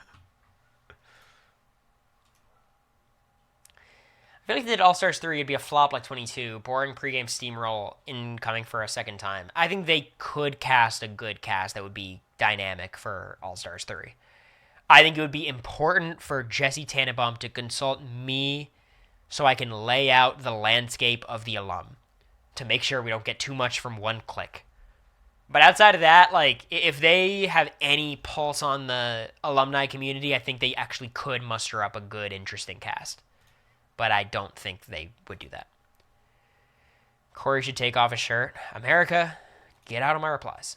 feel like if they did All-Stars 3, it'd be a flop like 22. Boring pregame steamroll incoming for a second time. I think they could cast a good cast that would be dynamic for All-Stars 3. I think it would be important for Jesse Tannenbaum to consult me so I can lay out the landscape of the alum to make sure we don't get too much from one click. But outside of that, like, if they have any pulse on the alumni community, I think they actually could muster up a good, interesting cast. But I don't think they would do that. Cory should take off his shirt. America, get out of my replies.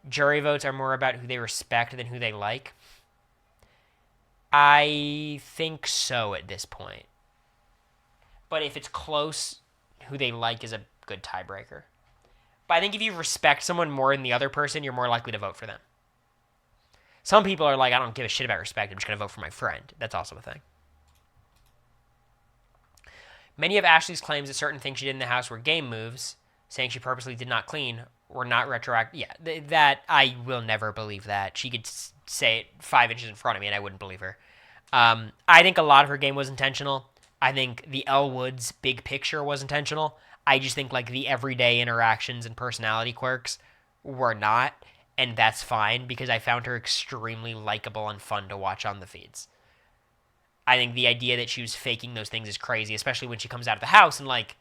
Jury votes are more about who they respect than who they like. I think so at this point. But if it's close, who they like is a good tiebreaker. But I think if you respect someone more than the other person, you're more likely to vote for them. Some people are like, I don't give a shit about respect. I'm just going to vote for my friend. That's also a thing. Many of Ashley's claims that certain things she did in the house were game moves, saying she purposely did not clean, were not retroactive. Yeah, that I will never believe that. She could say it 5 inches in front of me and I wouldn't believe her. I think a lot of her game was intentional. I think the Elle Woods big picture was intentional. I just think like the everyday interactions and personality quirks were not, and that's fine because I found her extremely likable and fun to watch on the feeds. I think the idea that she was faking those things is crazy, especially when she comes out of the house and like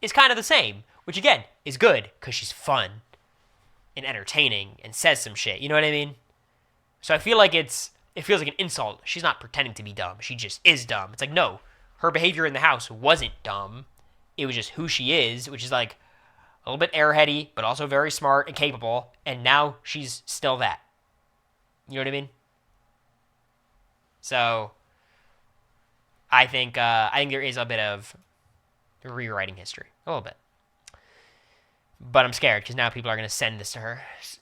is kind of the same, which again is good because she's fun and entertaining and says some shit. You know what I mean? So I feel like it feels like an insult. She's not pretending to be dumb. She just is dumb. It's like, no, her behavior in the house wasn't dumb. It was just who she is, which is like a little bit airheady, but also very smart and capable. And now she's still that. You know what I mean? So I think there is a bit of rewriting history, a little bit. But I'm scared because now people are going to send this to her,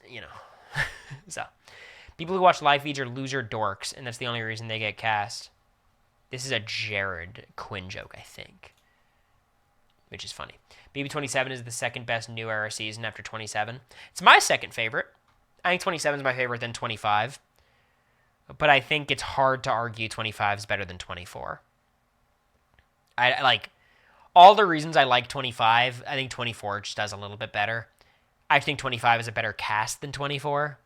you know. So people who watch live feeds are loser dorks, and that's the only reason they get cast. This is a Jared Quinn joke, I think, which is funny. BB27 is the second best new era season after 27. It's my second favorite. I think 27 is my favorite than 25. But I think it's hard to argue 25 is better than 24. I like all the reasons I like 25. I think 24 just does a little bit better. I think 25 is a better cast than 24.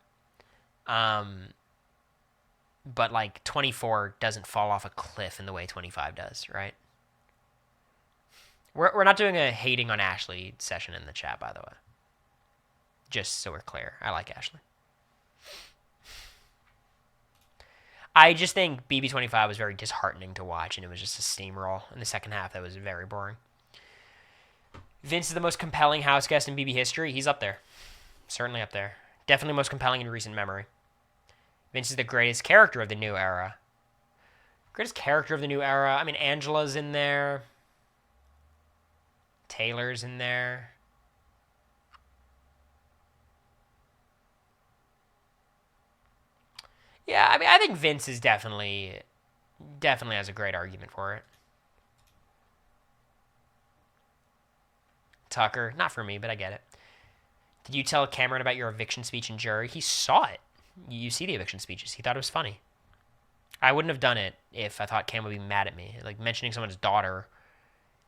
But like 24 doesn't fall off a cliff in the way 25 does, right? We're not doing a hating on Ashley session in the chat, by the way. Just so we're clear. I like Ashley. I just think BB25 was very disheartening to watch, and it was just a steamroll in the second half that was very boring. Vince is the most compelling house guest in BB history. He's up there. Certainly up there. Definitely most compelling in recent memory. Vince is the greatest character of the new era. Greatest character of the new era. I mean, Angela's in there. Taylor's in there. Yeah, I mean, I think Vince is definitely has a great argument for it. Tucker, not for me, but I get it. Did you tell Cameron about your eviction speech in jury? He saw it. You see the eviction speeches. He thought it was funny. I wouldn't have done it if I thought Cam would be mad at me. Like, mentioning someone's daughter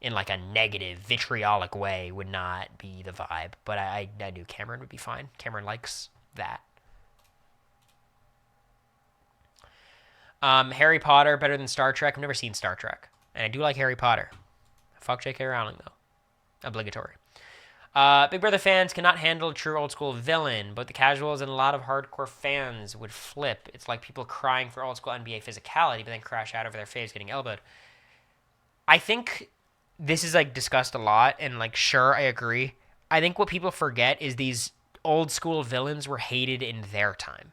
in, like, a negative, vitriolic way would not be the vibe. But I knew Cameron would be fine. Cameron likes that. Harry Potter better than Star Trek? I've never seen Star Trek. And I do like Harry Potter. Fuck J.K. Rowling, though. Obligatory. Big Brother fans cannot handle a true old school villain, but the casuals and a lot of hardcore fans would flip. It's like people crying for old school NBA physicality, but then crash out over their faves getting elbowed. I think this is like discussed a lot, and like, sure, I agree. I think what people forget is these old school villains were hated in their time.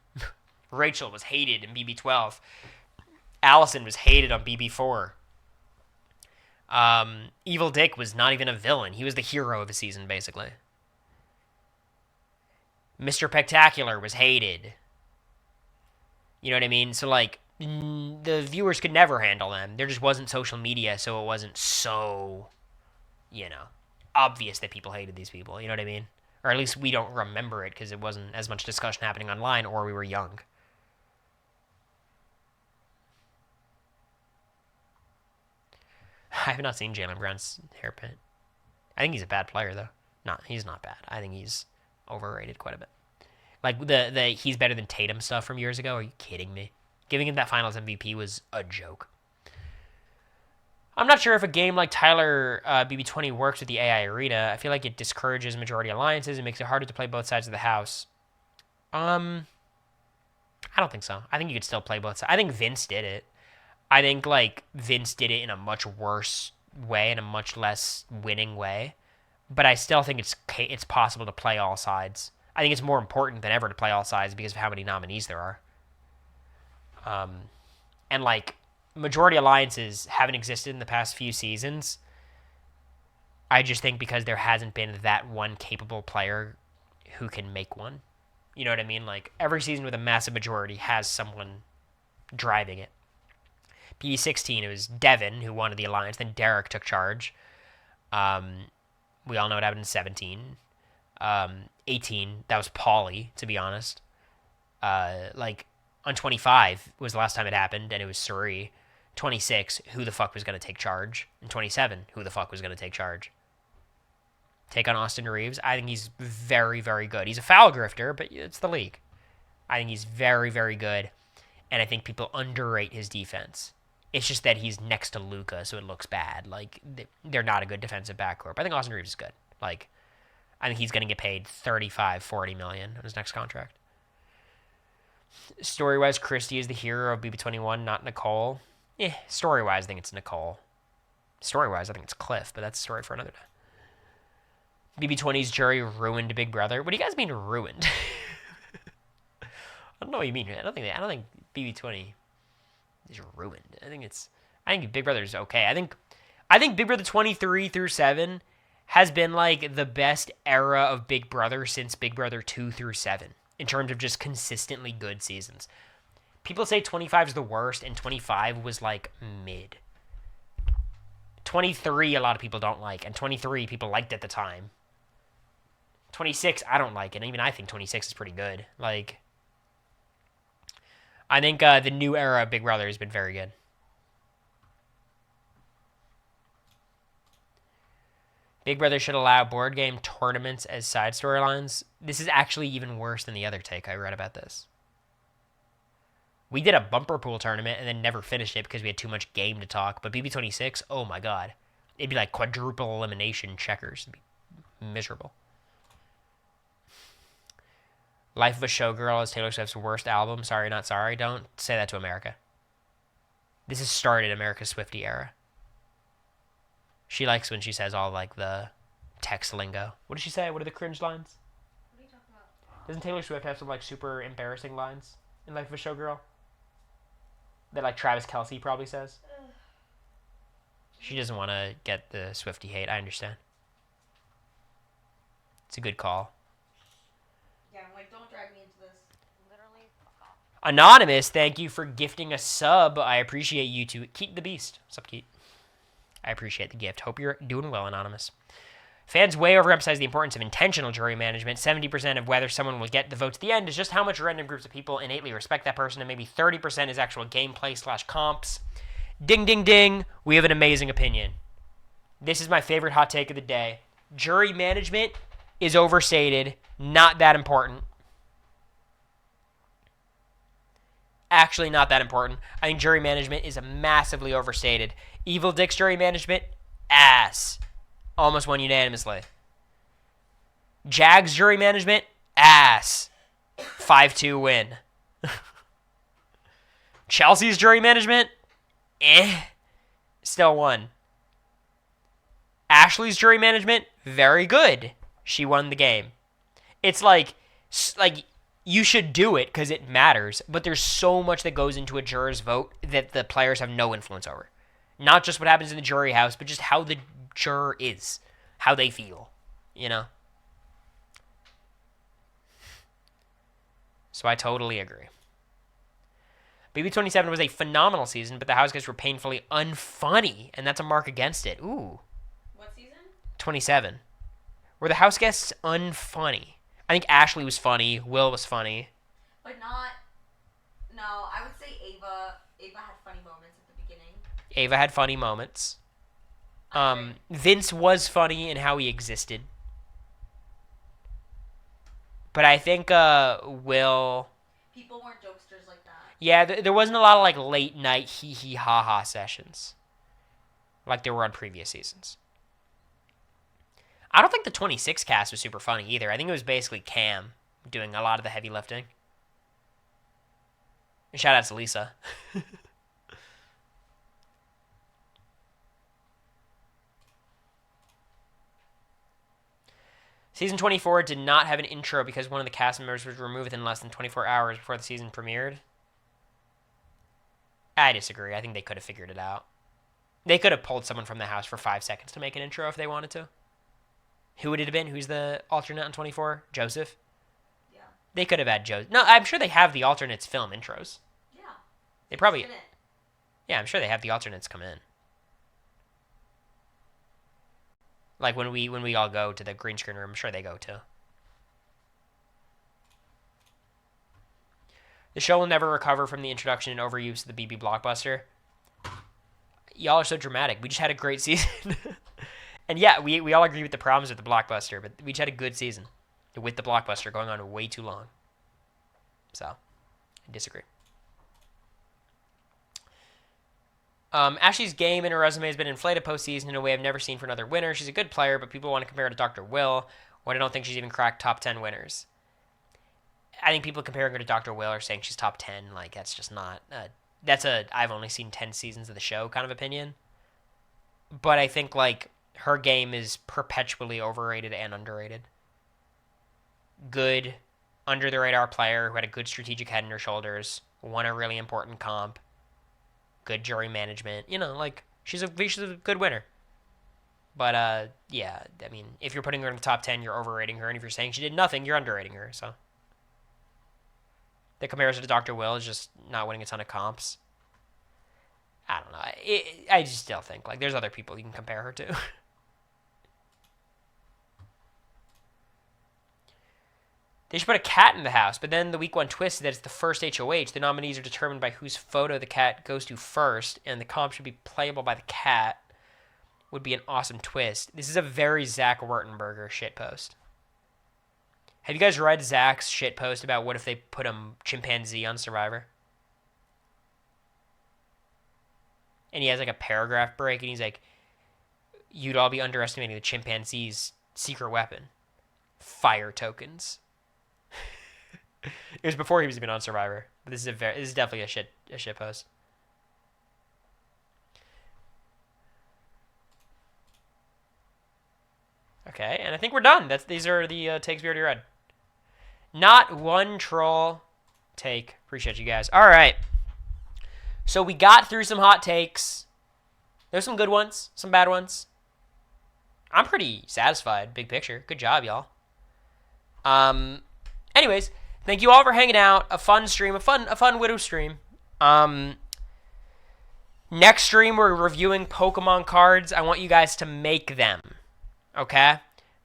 Rachel was hated in BB12. Allison was hated on BB4. Evil Dick was not even a villain. He was the hero of the season, basically. Mr. Spectacular was hated. You know what I mean? So, like, the viewers could never handle them. There just wasn't social media, so it wasn't so, obvious that people hated these people. You know what I mean? Or at least we don't remember it because it wasn't as much discussion happening online, or we were young. I have not seen Jaylen Brown's hairpin. I think he's a bad player, though. He's not bad. I think he's overrated quite a bit. Like, the he's better than Tatum stuff from years ago. Are you kidding me? Giving him that finals MVP was a joke. I'm not sure if a game like Tyler BB20 works with the AI arena. I feel like it discourages majority alliances and makes it harder to play both sides of the house. I don't think so. I think you could still play both sides. I think Vince did it. I think, like, Vince did it in a much worse way, in a much less winning way. But I still think it's possible to play all sides. I think it's more important than ever to play all sides because of how many nominees there are. And, like, majority alliances haven't existed in the past few seasons. I just think because there hasn't been that one capable player who can make one. You know what I mean? Like, every season with a massive majority has someone driving it. P16, it was Devin who wanted the alliance. Then Derek took charge. We all know what happened in 17. 18, that was Pauly, to be honest. On 25 was the last time it happened, and it was Suri. 26, who the fuck was going to take charge? And 27, who the fuck was going to take charge? Take on Austin Reeves? I think he's very, very good. He's a foul grifter, but it's the league. I think he's very, very good, and I think people underrate his defense. It's just that he's next to Luka, so it looks bad. Like, they're not a good defensive backcourt. But I think Austin Reeves is good. Like, I think he's going to get paid $35-40 million on his next contract. Story-wise, Christy is the hero of BB21, not Nicole. Story-wise, I think it's Nicole. Story-wise, I think it's Cliff, but that's a story for another day. BB20's jury ruined Big Brother. What do you guys mean ruined? I don't know what you mean. I don't think BB20 is ruined. I think Big Brother is okay. I think Big Brother 23 through 7 has been like the best era of Big Brother since Big Brother 2 through 7 in terms of just consistently good seasons. People say 25 is the worst, and 25 was like mid. 23 a lot of people don't like, and 23 people liked at the time. 26 I don't like it, and even I think 26 is pretty good. Like, I think the new era of Big Brother has been very good. Big Brother should allow board game tournaments as side storylines. This is actually even worse than the other take I read about this. We did a bumper pool tournament and then never finished it because we had too much game to talk. But BB26, oh my god. It'd be like quadruple elimination checkers. It'd be miserable. Life of a Showgirl is Taylor Swift's worst album. Sorry, not sorry. Don't say that to America. This has started America's Swiftie era. She likes when she says all like the text lingo. What does she say? What are the cringe lines? What are you talking about? Doesn't Taylor Swift have some like super embarrassing lines in Life of a Showgirl? That like Travis Kelce probably says. She doesn't want to get the Swiftie hate. I understand. It's a good call. Yeah, I'm like, don't drag me into this. Literally, fuck off. Anonymous, thank you for gifting a sub. I appreciate you too. Keep the beast. What's up, Keith? I appreciate the gift. Hope you're doing well, Anonymous. Fans way overemphasize the importance of intentional jury management. 70% of whether someone will get the vote to the end is just how much random groups of people innately respect that person, and maybe 30% is actual gameplay/comps. Ding, ding, ding. We have an amazing opinion. This is my favorite hot take of the day. Jury management is overstated. Not that important. Actually, not that important. I think jury management is massively overstated. Evil Dick's jury management, ass. Almost won unanimously. Jags jury management, ass. 5-2 win. Chelsea's jury management, still won. Ashley's jury management, very good. She won the game. It's like you should do it because it matters, but there's so much that goes into a juror's vote that the players have no influence over. Not just what happens in the jury house, but just how the juror is, how they feel, you know? So I totally agree. BB27 was a phenomenal season, but the house guests were painfully unfunny, and that's a mark against it. Ooh. What season? 27. Were the house guests unfunny? I think Ashley was funny, Will was funny. But not... No, I would say Ava. Ava had funny moments at the beginning. Ava had funny moments. Vince was funny in how he existed. But I think Will... People weren't jokesters like that. Yeah, there wasn't a lot of like late night hee ha ha sessions. Like there were on previous seasons. I don't think the 26 cast was super funny either. I think it was basically Cam doing a lot of the heavy lifting. And shout out to Lisa. Season 24 did not have an intro because one of the cast members was removed within less than 24 hours before the season premiered. I disagree. I think they could have figured it out. They could have pulled someone from the house for 5 seconds to make an intro if they wanted to. Who would it have been? Who's the alternate on 24? Joseph? Yeah. They could have had Joseph. No, I'm sure they have the alternates film intros. Yeah. They probably... Didn't. Yeah, I'm sure they have the alternates come in. Like when we all go to the green screen room, I'm sure they go too. The show will never recover from the introduction and overuse of the BB blockbuster. Y'all are so dramatic. We just had a great season. And yeah, we all agree with the problems with the blockbuster, but we just had a good season with the blockbuster going on way too long. So, I disagree. Ashley's game and her resume has been inflated postseason in a way I've never seen for another winner. She's a good player, but people want to compare her to Dr. Will, when I don't think she's even cracked top 10 winners. I think people comparing her to Dr. Will are saying she's top 10. Like, that's just not... I've only seen 10 seasons of the show kind of opinion. but I think like her game is perpetually overrated and underrated. Good, under the radar player who had a good strategic head on her shoulders, won a really important comp, good jury management. You know, like she's a good winner. But yeah, I mean, if you're putting her in the top 10, you're overrating her, and if you're saying she did nothing, you're underrating her. So the comparison to Dr. Will is just not winning a ton of comps. I don't know. I just still think like there's other people you can compare her to. They should put a cat in the house, but then the week one twist is that it's the first HOH. The nominees are determined by whose photo the cat goes to first, and the comp should be playable by the cat. Would be an awesome twist. This is a very Zach Wurtenberger shitpost. Have you guys read Zach's shitpost about what if they put a chimpanzee on Survivor? And he has like a paragraph break, and he's like, you'd all be underestimating the chimpanzee's secret weapon. Fire tokens. It was before he was even on Survivor. But this is definitely a shit post. Okay, and I think we're done. These are the takes we already read. Not one troll take. Appreciate you guys. All right. So we got through some hot takes. There's some good ones, some bad ones. I'm pretty satisfied. Big picture. Good job, y'all. Anyways, thank you all for hanging out. A fun stream, a fun Widow stream. Next stream we're reviewing Pokemon cards. I want you guys to make them. Okay?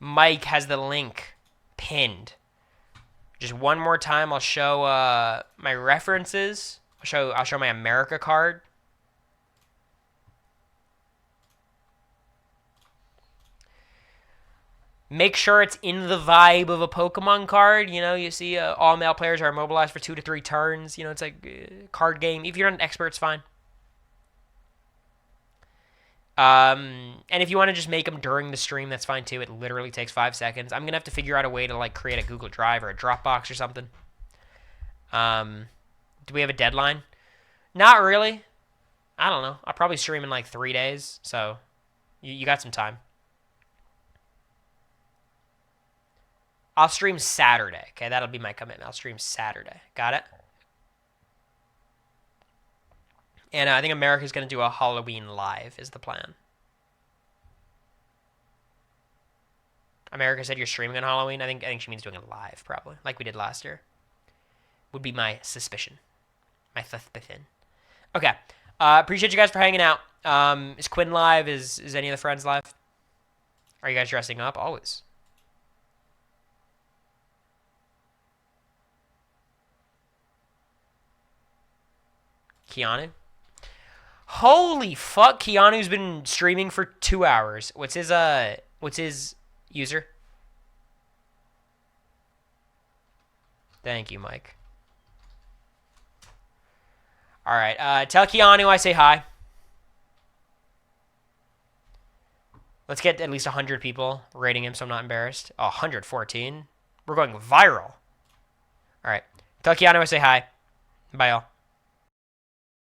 Mike has the link pinned. Just one more time, I'll show my references. I'll show my America card. Make sure it's in the vibe of a Pokemon card. You know, you see all male players are immobilized for 2 to 3 turns. You know, it's like a card game. If you're not an expert, it's fine. And if you want to just make them during the stream, that's fine too. It literally takes 5 seconds. I'm going to have to figure out a way to like create a Google Drive or a Dropbox or something. Do we have a deadline? Not really. I don't know. I'll probably stream in like 3 days. So you got some time. I'll stream Saturday. Okay, that'll be my commitment. I'll stream Saturday. Got it? And I think America's going to do a Halloween live is the plan. America said you're streaming on Halloween. I think she means doing it live, probably, like we did last year. Would be my suspicion. My suspicion. Okay. Appreciate you guys for hanging out. Is Quinn live? Is any of the friends live? Are you guys dressing up? Always. Keanu? Holy fuck, Keanu's been streaming for 2 hours. What's his user? Thank you, Mike. All right, tell Keanu I say hi. Let's get at least 100 people rating him so I'm not embarrassed. Oh, 114. We're going viral. All right, tell Keanu I say hi. Bye, y'all.